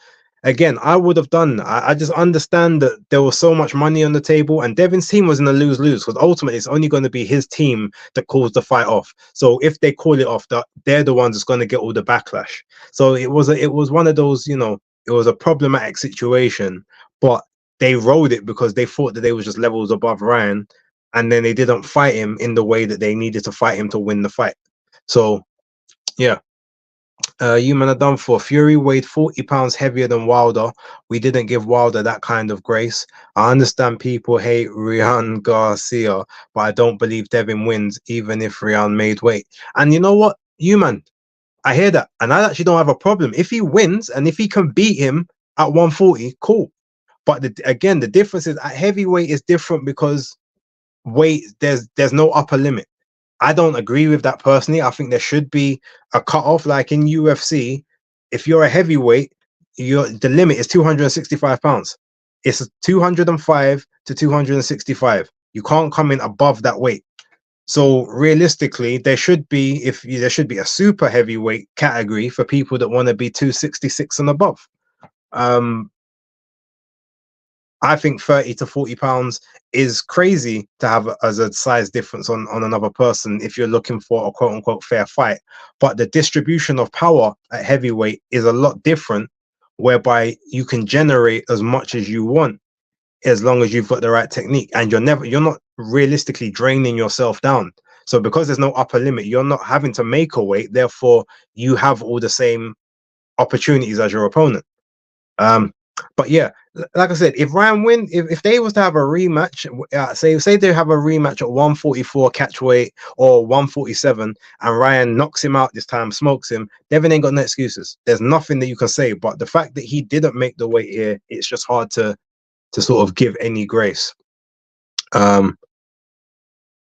Again, I would have done that. I just understand that there was so much money on the table, and Devin's team was in a lose-lose, because ultimately it's only going to be his team that calls the fight off. So if they call it off, they're the ones that's going to get all the backlash. So it was one of those, it was a problematic situation, but they rode it because they thought that they was just levels above Ryan, and then they didn't fight him in the way that they needed to fight him to win the fight. So yeah. You man are done for. Fury weighed 40 pounds heavier than Wilder. We didn't give Wilder that kind of grace. I understand people hate Ryan Garcia, but I don't believe Devin wins, even if Ryan made weight. And you know what? You man, I hear that. And I actually don't have a problem. If he wins and if he can beat him at 140, cool. But again, the difference is at heavyweight is different because weight, there's no upper limit. I don't agree with that personally. I think there should be a cutoff, like in UFC. If you're a heavyweight, the limit is 265 pounds. It's 205 to 265. You can't come in above that weight. So realistically, there should be a super heavyweight category for people that want to be 266 and above. I think 30 to 40 pounds is crazy to have as a size difference on another person if you're looking for a quote unquote fair fight. But the distribution of power at heavyweight is a lot different, whereby you can generate as much as you want as long as you've got the right technique, and you're not realistically draining yourself down. So because there's no upper limit, you're not having to make a weight, therefore you have all the same opportunities as your opponent. But yeah, like I said, if Ryan win, if they was to have a rematch, say they have a rematch at 144 catch weight or 147, and Ryan knocks him out this time, smokes him, Devin ain't got no excuses. There's nothing that you can say. But the fact that he didn't make the weight here, it's just hard to sort of give any grace. Daniel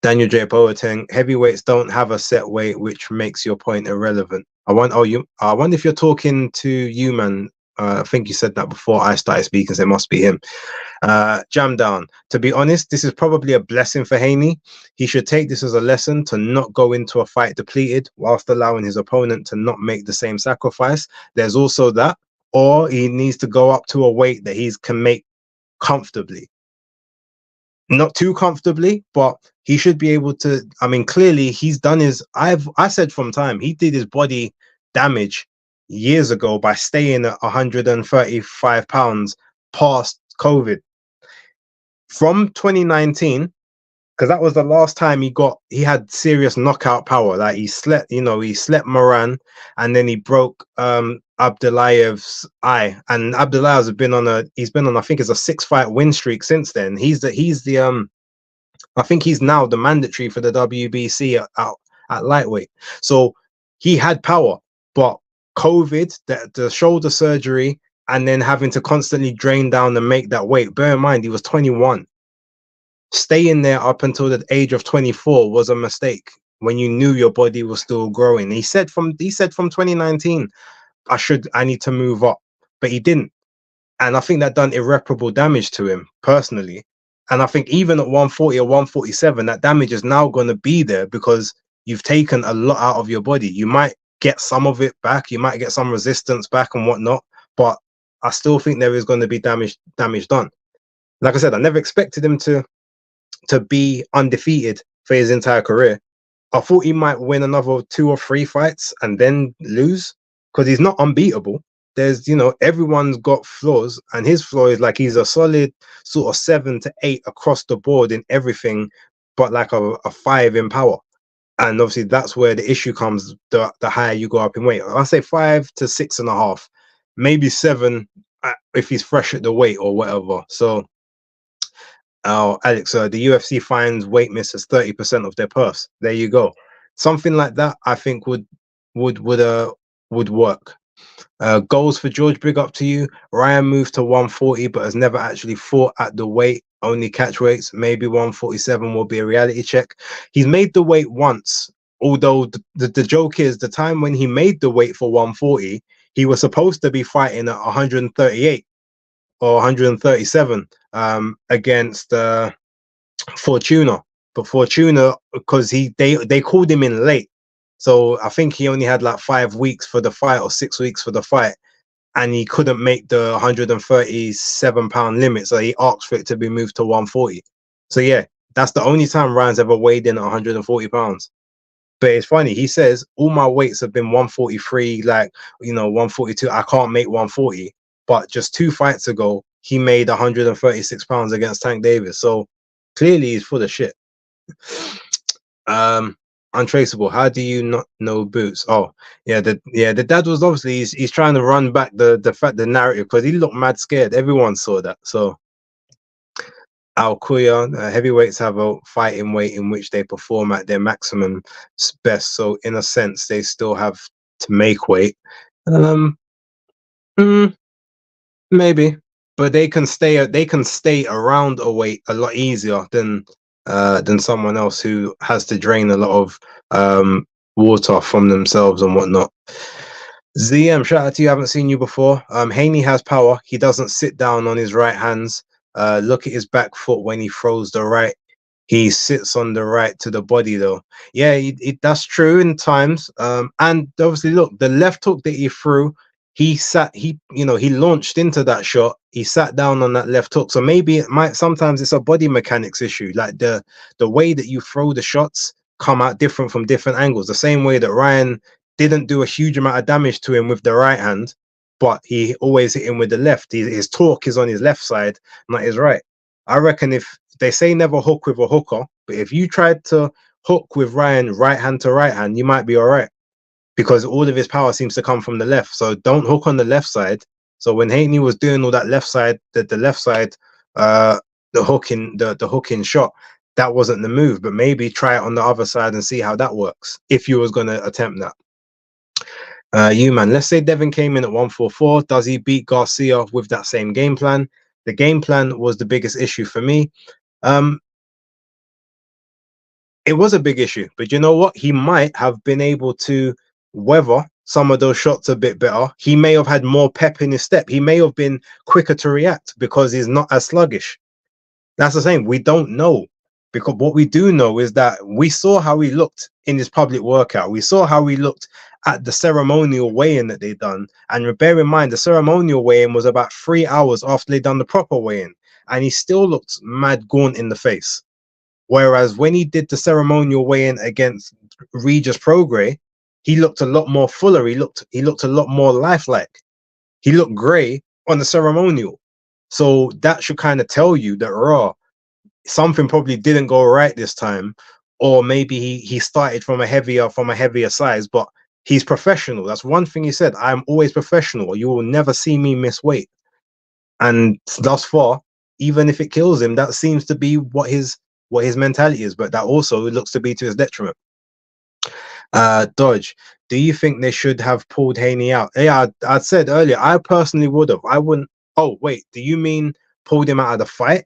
J. Boateng, heavyweights don't have a set weight, which makes your point irrelevant. I wonder if you're talking to you, man. I think you said that before I started speaking, so it must be him. Jam down. To be honest, this is probably a blessing for Haney. He should take this as a lesson to not go into a fight depleted whilst allowing his opponent to not make the same sacrifice. There's also that, or he needs to go up to a weight that he can make comfortably. Not too comfortably, but he should be able to. I mean, clearly he's done his. I said from time he did his body damage years ago by staying at 135 pounds past COVID. From 2019, because that was the last time he had serious knockout power. Like he slept Moran, and then he broke Abdullahev's eye. And Abdullahev's been on I think it's a 6-fight win streak since then. I think he's now the mandatory for the WBC at lightweight. So he had power, but COVID, the shoulder surgery, and then having to constantly drain down and make that weight. Bear in mind, he was 21. Staying there up until the age of 24 was a mistake when you knew your body was still growing. He said from 2019, I need to move up, but he didn't. And I think that done irreparable damage to him personally. And I think even at 140 or 147, that damage is now going to be there because you've taken a lot out of your body. You might get some of it back. You might get some resistance back and whatnot, but I still think there is going to be damage done. Like I said, I never expected him to be undefeated for his entire career. I thought he might win another 2 or 3 fights and then lose, because he's not unbeatable. There's, everyone's got flaws, and his flaw is like he's a solid sort of 7 to 8 across the board in everything, but like a 5 in power. And obviously that's where the issue comes, the higher you go up in weight. I say 5 to 6.5, maybe 7 if he's fresh at the weight or whatever. So, Alex, the UFC finds weight missers 30% of their purse. There you go. Something like that, I think would would work. Goals for George, big up to you. Ryan moved to 140, but has never actually fought at the weight, only catch weights. Maybe 147 will be a reality check. He's made the weight once, although the joke is the time when he made the weight for 140, he was supposed to be fighting at 138 or 137 against Fortuna. But Fortuna, because they called him in late. So I think he only had like 5 weeks for the fight or 6 weeks for the fight, and he couldn't make the 137-pound limit. So he asked for it to be moved to 140. So yeah, that's the only time Ryan's ever weighed in at 140 pounds. But it's funny, he says all my weights have been 143, like 142. I can't make 140. But just 2 fights ago, he made 136 pounds against Tank Davis. So clearly he's full of shit. Untraceable. How do you not know Boots? Oh, yeah, the dad was obviously he's trying to run back the narrative because he looked mad scared. Everyone saw that. So Al Kuya, heavyweights have a fighting weight in which they perform at their maximum best. So in a sense, they still have to make weight. Maybe, but they can stay around a weight a lot easier than someone else who has to drain a lot of water from themselves and whatnot. ZM, shout out to you. I haven't seen you before. Haney has power. He doesn't sit down on his right hands. Look at his back foot when he throws the right. He sits on the right to the body though. Yeah, that's true in times. And obviously, look, the left hook that he threw, he launched into that shot. He sat down on that left hook. So maybe sometimes it's a body mechanics issue. Like the way that you throw the shots come out different from different angles. The same way that Ryan didn't do a huge amount of damage to him with the right hand, but he always hit him with the left. His torque is on his left side, not his right. I reckon if they say never hook with a hooker, but if you tried to hook with Ryan right hand to right hand, you might be all right, because all of his power seems to come from the left. So don't hook on the left side. So when Haney was doing all that left side, the left side, the hooking shot, that wasn't the move. But maybe try it on the other side and see how that works if you was going to attempt that. Let's say Devin came in at 144. Does he beat Garcia with that same game plan? The game plan was the biggest issue for me. It was a big issue, but you know what? He might have been able to weather some of those shots a bit better. He may have had more pep in his step. He may have been quicker to react because he's not as sluggish. That's the same. We don't know, because what we do know is that we saw how he looked in his public workout. We saw how he looked at the ceremonial weigh-in that they done. And bear in mind, the ceremonial weigh-in was about 3 hours after they done the proper weigh-in, and he still looked mad gaunt in the face. Whereas when he did the ceremonial weigh-in against Regis Prograis, he looked a lot more fuller. He looked a lot more lifelike. He looked grey on the ceremonial. So that should kind of tell you that something probably didn't go right this time, or maybe he started from a heavier size, but he's professional. That's one thing he said. I'm always professional. You will never see me miss weight. And thus far, even if it kills him, that seems to be what his mentality is. But that also looks to be to his detriment. Dodge, do you think they should have pulled Haney out? Yeah, I said earlier, I personally would have. I wouldn't. Oh wait, do you mean pulled him out of the fight,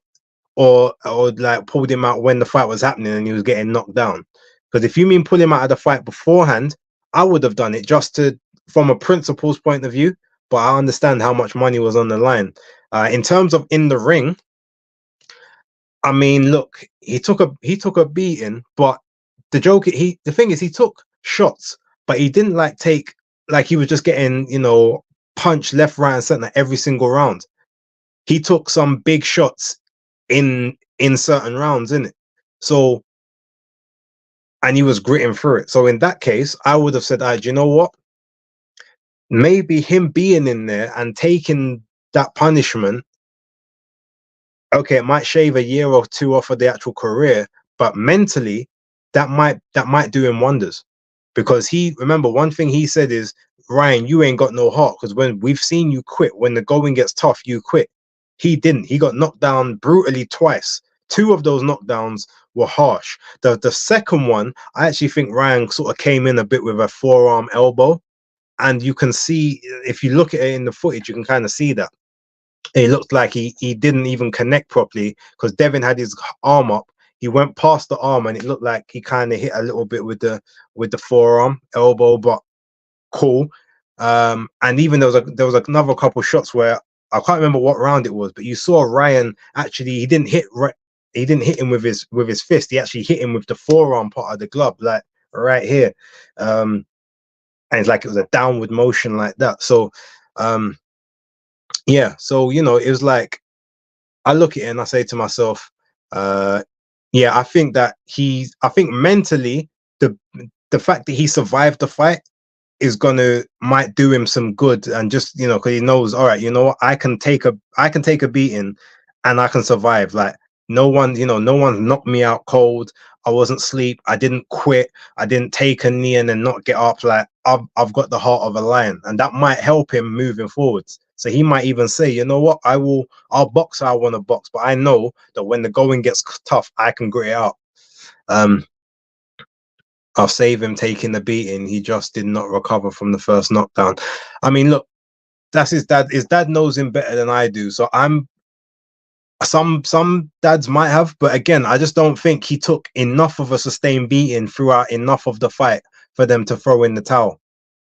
or like pulled him out when the fight was happening and he was getting knocked down? Because if you mean pull him out of the fight beforehand, I would have done it just from a principles point of view. But I understand how much money was on the line. In terms of in the ring, I mean, look, he took a beating, but the thing is he took shots, but he didn't take he was just getting punched left, right, and center every single round. He took some big shots in certain rounds, innit? So, and he was gritting through it. So in that case, I would have said, you know what? Maybe him being in there and taking that punishment, okay, it might shave a year or two off of the actual career, but mentally, that might do him wonders. Because remember, one thing he said is, Ryan, you ain't got no heart, because when we've seen you quit, when the going gets tough, you quit. He didn't. He got knocked down brutally twice. 2 of those knockdowns were harsh. The second one, I actually think Ryan sort of came in a bit with a forearm elbow, and you can see, if you look at it in the footage, you can kind of see that it looked like he didn't even connect properly, because Devin had his arm up. He went past the arm, and it looked like he kind of hit a little bit with the forearm elbow, but cool. And even there was another couple shots where I can't remember what round it was, but you saw Ryan actually, he didn't hit him with his fist. He actually hit him with the forearm part of the glove, like right here. And it's like it was a downward motion like that. So yeah, so you know, it was like, I look at it and I say to myself, yeah, I think mentally, the fact that he survived the fight might do him some good, and just, you know, because he knows, all right, you know what, I can take a beating and I can survive. Like, no one knocked me out cold. I wasn't asleep. I didn't quit. I didn't take a knee and then not get up. Like, I've got the heart of a lion, and that might help him moving forwards. So he might even say, you know what, I'll box how I want to box, but I know that when the going gets tough, I can grit it out. I'll save him taking the beating. He just did not recover from the first knockdown. I mean, look, that's his dad. His dad knows him better than I do. So some dads might have, but again, I just don't think he took enough of a sustained beating throughout enough of the fight for them to throw in the towel.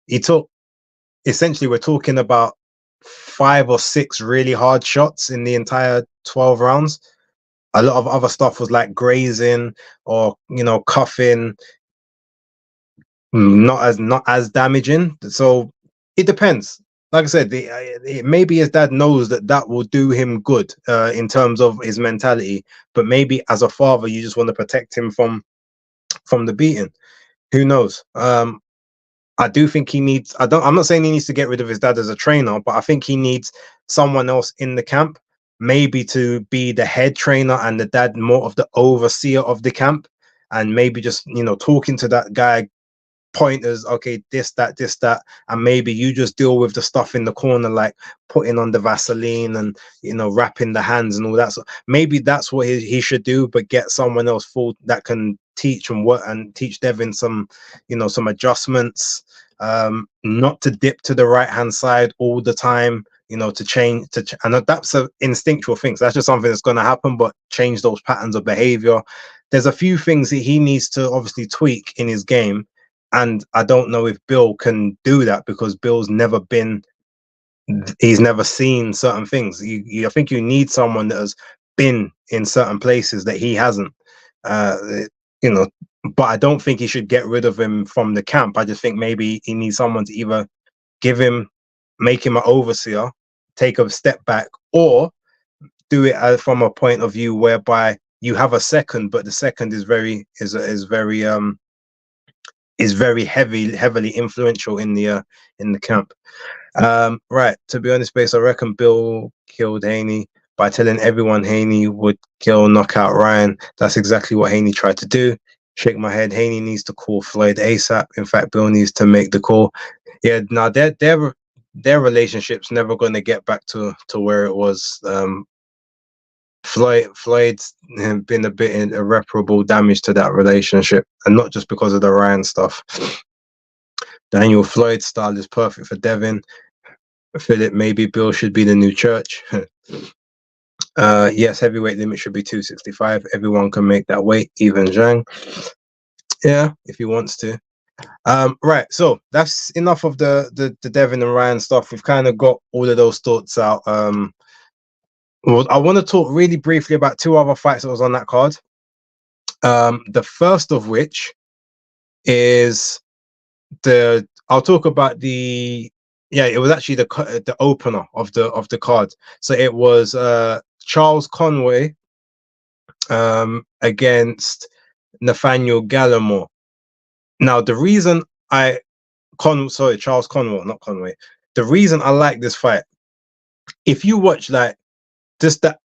He took, essentially, we're talking about 5 or 6 really hard shots in the entire 12 rounds. A lot of other stuff was like grazing or, you know, cuffing, not as damaging. So it depends. Like I said, maybe his dad knows that will do him good in terms of his mentality, but maybe as a father, you just want to protect him from the beating. Who knows? I do think he needs, I'm not saying he needs to get rid of his dad as a trainer, but I think he needs someone else in the camp, maybe to be the head trainer and the dad more of the overseer of the camp, and maybe just, you know, talking to that guy, pointers, okay, this, that, and maybe you just deal with the stuff in the corner, like putting on the Vaseline and, you know, wrapping the hands and all that. So maybe that's what he should do, but get someone else full that can teach and work and teach Devin some, you know, some adjustments, not to dip to the right hand side all the time, you know, to change and that's an instinctual thing. So that's just something that's going to happen, but change those patterns of behavior. There's a few things that he needs to obviously tweak in his game. And I don't know if Bill can do that, because Bill's never he's never seen certain things. I think you need someone that has been in certain places that he hasn't, you know, but I don't think he should get rid of him from the camp. I just think maybe he needs someone to either make him an overseer, take a step back, or do it from a point of view whereby you have a second, but the second is very heavily influential in the camp. Right, to be honest, Base, I reckon Bill killed Haney by telling everyone Haney would knock out Ryan. That's exactly what Haney tried to do. Shake my head. Haney needs to call Floyd ASAP. In fact, Bill needs to make the call. Yeah, now their relationship's never going to get back to where it was. Floyd's been a bit irreparable damage to that relationship, and not just because of the Ryan stuff. Daniel, Floyd's style is perfect for Devin. Philip, maybe Bill should be the new Church. Yes, heavyweight limit should be 265. Everyone can make that weight, even Zhang. Yeah, if he wants to. Right, so that's enough of the Devin and Ryan stuff. We've kind of got all of those thoughts out. Well, I want to talk really briefly about 2 other fights that was on that card. The first of which is I'll talk about it was actually the opener of the card. So it was Charles Conway against Nathaniel Gallimore. Now, the reason Charles Conway, not Conway. The reason I like this fight, if you watch, like,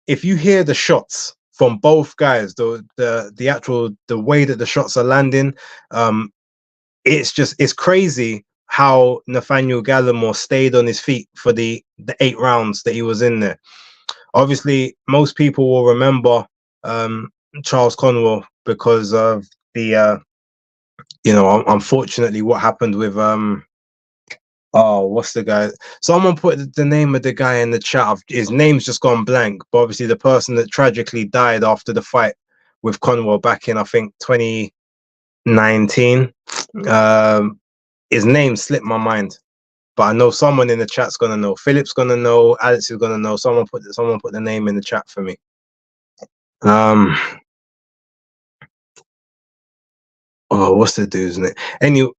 if you hear the shots from both guys, the actual way that the shots are landing, it's crazy how Nathaniel Gallimore stayed on his feet for the 8 rounds that he was in there. Obviously, most people will remember Charles Conwell because of the unfortunately what happened with oh, what's the guy? Someone put the name of the guy in the chat. His name's just gone blank. But obviously, the person that tragically died after the fight with Conwell back in, I think, 2019. His name slipped my mind, but I know someone in the chat's gonna know. Philip's gonna know. Alex is gonna know. Someone put the name in the chat for me. Oh, what's the dude's name? Anyway,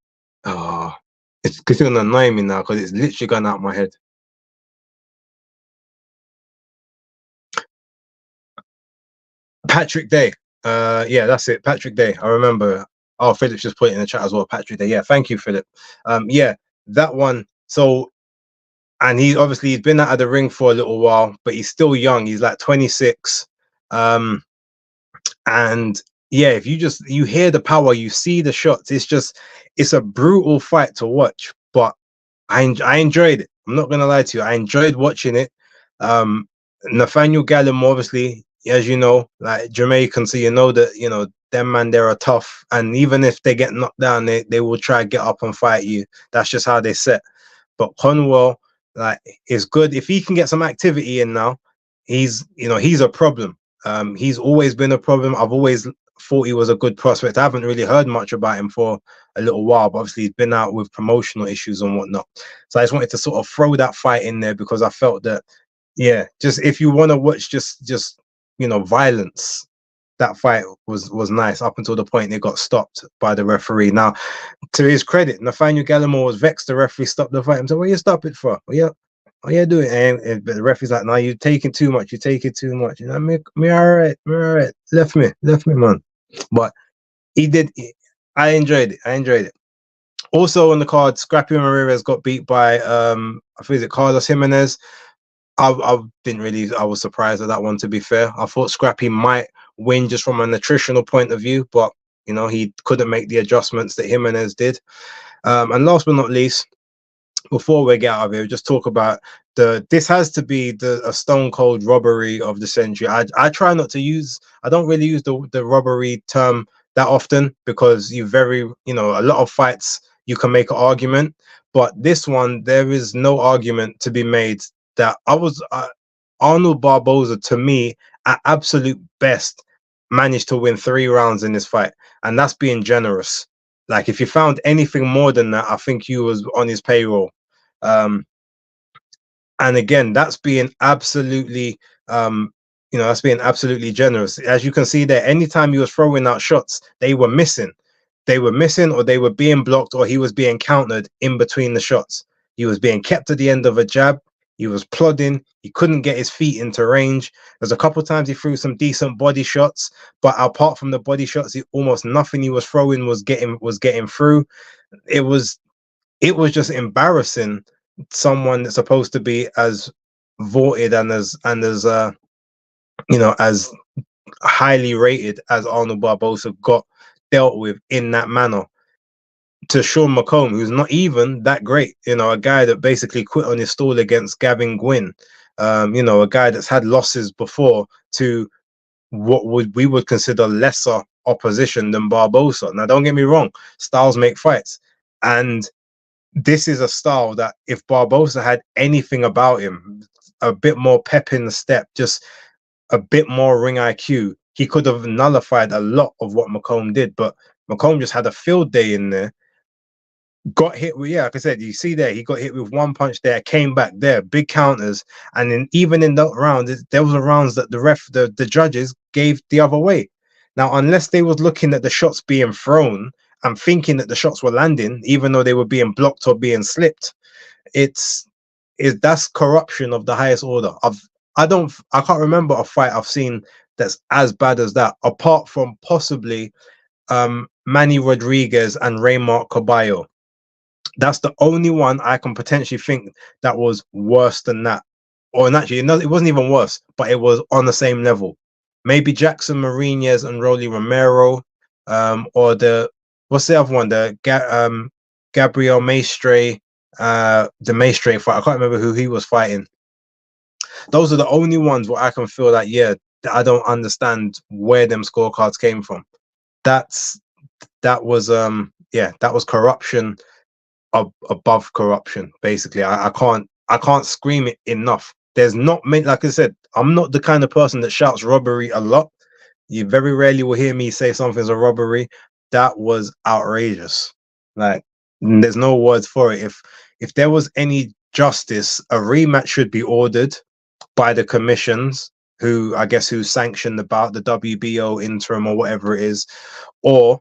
oh, it's gonna annoy me now because it's literally gone out of my head. Patrick Day. Yeah, that's it. Patrick Day. I remember. Oh, Philip's just put it in the chat as well. Patrick Day. Yeah, thank you, Philip. Yeah, that one. So, and he's been out of the ring for a little while, but he's still young. He's like 26. And yeah, if you hear the power, you see the shots. It's a brutal fight to watch, but I enjoyed it. I'm not gonna lie to you. I enjoyed watching it. Nathaniel Gallimore, obviously, as you know, like Jamaican, so you know that them man, they are tough, and even if they get knocked down, they will try to get up and fight you. That's just how they set. But Conwell, like, is good if he can get some activity in now. He's a problem. He's always been a problem. I've always thought he was a good prospect. I haven't really heard much about him for a little while, but obviously he's been out with promotional issues and whatnot. So I just wanted to sort of throw that fight in there because I felt that, yeah, just if you want to watch just violence, that fight was nice up until the point it got stopped by the referee. Now, to his credit, Nathaniel Gallimore was vexed the referee stopped the fight. So what you stop it for? What you doing? And the referee's like, no, you're taking too much. You take it too much. Me all right. Left me, man. But he did. I enjoyed it. Also on the card, Scrappy Ramirez got beat by I think it's Carlos Jimenez. I didn't really. I was surprised at that one. To be fair, I thought Scrappy might win just from a nutritional point of view, but he couldn't make the adjustments that Jimenez did. And last but not least, before we get out of here, just talk about this has to be a stone cold robbery of the century. I try not to use. I don't really use the robbery term that often because a lot of fights you can make an argument, but this one there is no argument to be made that Arnold Barboza, to me, at absolute best, managed to win 3 rounds in this fight, and that's being generous. Like, if you found anything more than that, I think you was on his payroll. And again, that's being absolutely, that's being absolutely generous. As you can see there, anytime he was throwing out shots, they were missing. Or they were being blocked, or he was being countered in between the shots. He was being kept at the end of a jab. He was plodding. He couldn't get his feet into range. There's a couple times he threw some decent body shots, but apart from the body shots, almost nothing he was throwing was getting through. It was just embarrassing. Someone that's supposed to be as vaunted and as as highly rated as Arnold Barboza got dealt with in that manner. To Sean McComb, who's not even that great, a guy that basically quit on his stall against Gavin Gwynn, a guy that's had losses before to what we would consider lesser opposition than Barboza. Now, don't get me wrong, styles make fights, and this is a style that if Barboza had anything about him, a bit more pep in the step, just a bit more ring IQ, he could have nullified a lot of what McComb did. But McComb just had a field day in there. Got hit with, like I said, you see there, he got hit with one punch there, came back there, big counters, and then even in that round, there was a rounds that the judges gave the other way. Now, unless they was looking at the shots being thrown and thinking that the shots were landing, even though they were being blocked or being slipped, that's corruption of the highest order. I can't remember a fight I've seen that's as bad as that, apart from possibly Manny Rodriguez and Raymark Caballo. That's the only one I can potentially think that was worse than that. Or actually, no, it wasn't even worse, but it was on the same level. Maybe Jackson Marinez and Rolly Romero, or what's the other one? The Gabriel Maestre, the Maestre fight. I can't remember who he was fighting. Those are the only ones where I can feel that, yeah, I don't understand where them scorecards came from. That was that was corruption above corruption. Basically, I can't scream it enough. There's not many, like I said, I'm not the kind of person that shouts robbery a lot. You very rarely will hear me say something's a robbery. That was outrageous. Like, there's no words for it. If there was any justice, a rematch should be ordered by the commissions, who I guess who sanctioned about the WBO interim or whatever it is, or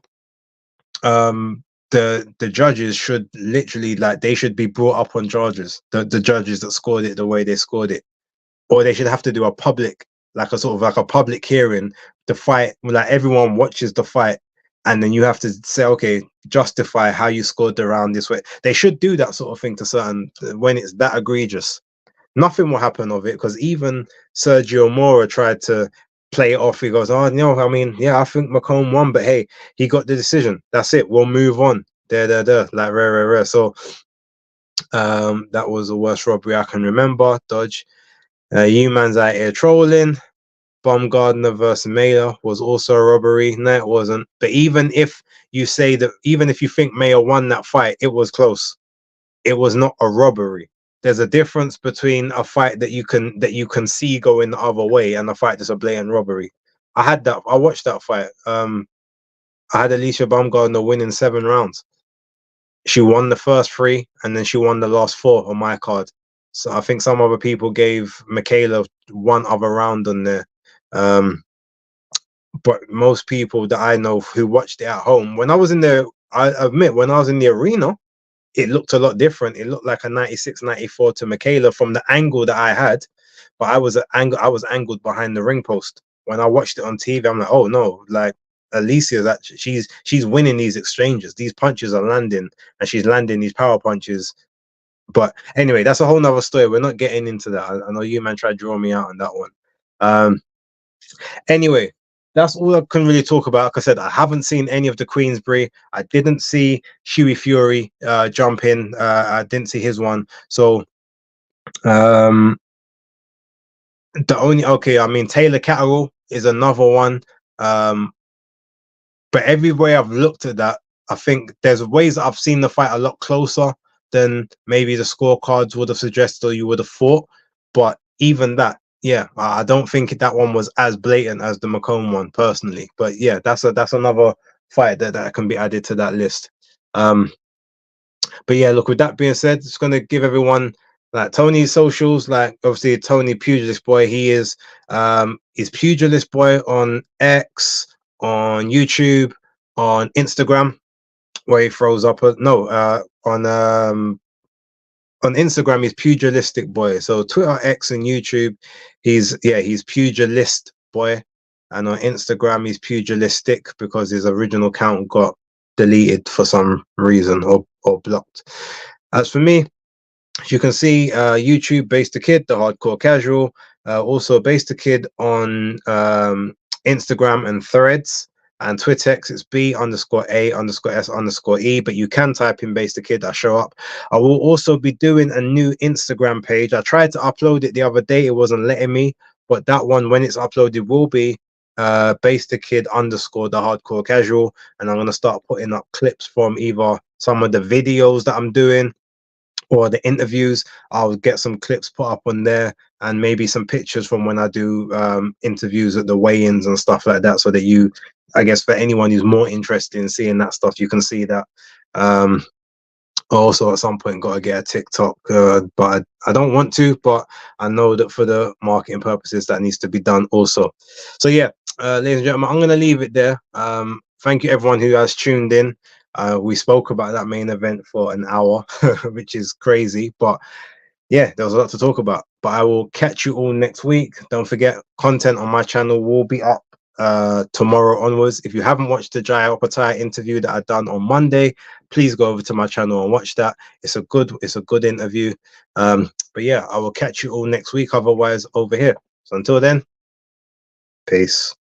the judges should literally, like, they should be brought up on charges. The judges that scored it the way they scored it, or they should have to do a public, like a sort of like a public hearing. The fight, like everyone watches the fight, and then you have to say, okay, justify how you scored the round this way. They should do that sort of thing to certain, when it's that egregious. Nothing will happen of it, because even Sergio Mora tried to play it off. He goes, oh no, I mean, yeah, I think McComb won, but hey, he got the decision. That's it. We'll move on. Like rare. So that was the worst robbery I can remember. Dodge. You man's out here trolling. Baumgardner versus Mayer was also a robbery. No, it wasn't. But even if you say that, even if you think Mayer won that fight, it was close. It was not a robbery. There's a difference between a fight that you can see going the other way and a fight that's a blatant robbery. I watched that fight. I had Alicia Baumgardner winning 7 rounds. She won the first 3 and then she won the last 4 on my card. So I think some other people gave Michaela 1 other round on there. But most people that I know who watched it at home, when I was in there, I admit, when I was in the arena, it looked a lot different. It looked like a 96-94 to Michaela from the angle that I had, but I was angled behind the ring post. When I watched it on TV, I'm like, oh no, like Alicia's actually, she's winning these exchanges. These punches are landing, and she's landing these power punches. But anyway, that's a whole nother story. We're not getting into that. I know you man tried to draw me out on that one. Anyway, that's all I can really talk about. Like I said, I haven't seen any of the Queensbury. I didn't see Huey Fury jump in. I didn't see his one. So the only, okay, I mean, Taylor Catterall is another one. But every way I've looked at that, I think there's ways that I've seen the fight a lot closer than maybe the scorecards would have suggested or you would have thought. But even that, yeah, I don't think that one was as blatant as the McComb one personally. But yeah, that's another fight that can be added to that list. But yeah, look, with that being said, just gonna give everyone like Tony's socials, like obviously Tony Pugilistboy. He is Pugilistboy on X, on YouTube, on Instagram, where he throws up on Instagram he's Pugilistic Boy. So Twitter, X, and YouTube, he's Pugilist Boy, and on Instagram he's Pugilistic because his original account got deleted for some reason or blocked. As for me, as you can see, YouTube, BaseDaKID, the hardcore casual. Also BaseDaKID on Instagram and Threads. And Twittex, it's B_A_S_E, but you can type in BaseDaKID, I show up. I will also be doing a new Instagram page. I tried to upload it the other day, it wasn't letting me, but that one, when it's uploaded, will be BaseDaKID _ the hardcore casual. And I'm going to start putting up clips from either some of the videos that I'm doing or the interviews. I'll get some clips put up on there, and maybe some pictures from when I do interviews at the weigh-ins and stuff like that, so that you, I guess, for anyone who's more interested in seeing that stuff, you can see that. Also at some point got to get a TikTok, but I don't want to, but I know that for the marketing purposes that needs to be done also. So yeah, ladies and gentlemen, I'm going to leave it there. Thank you everyone who has tuned in. We spoke about that main event for an hour, which is crazy, but yeah, there was a lot to talk about. But I will catch you all next week. Don't forget, content on my channel will be up tomorrow onwards. If you haven't watched the Jai Opataya interview that I done on Monday, please go over to my channel and watch that. It's a good interview. But yeah, I will catch you all next week, otherwise over here. So until then, peace.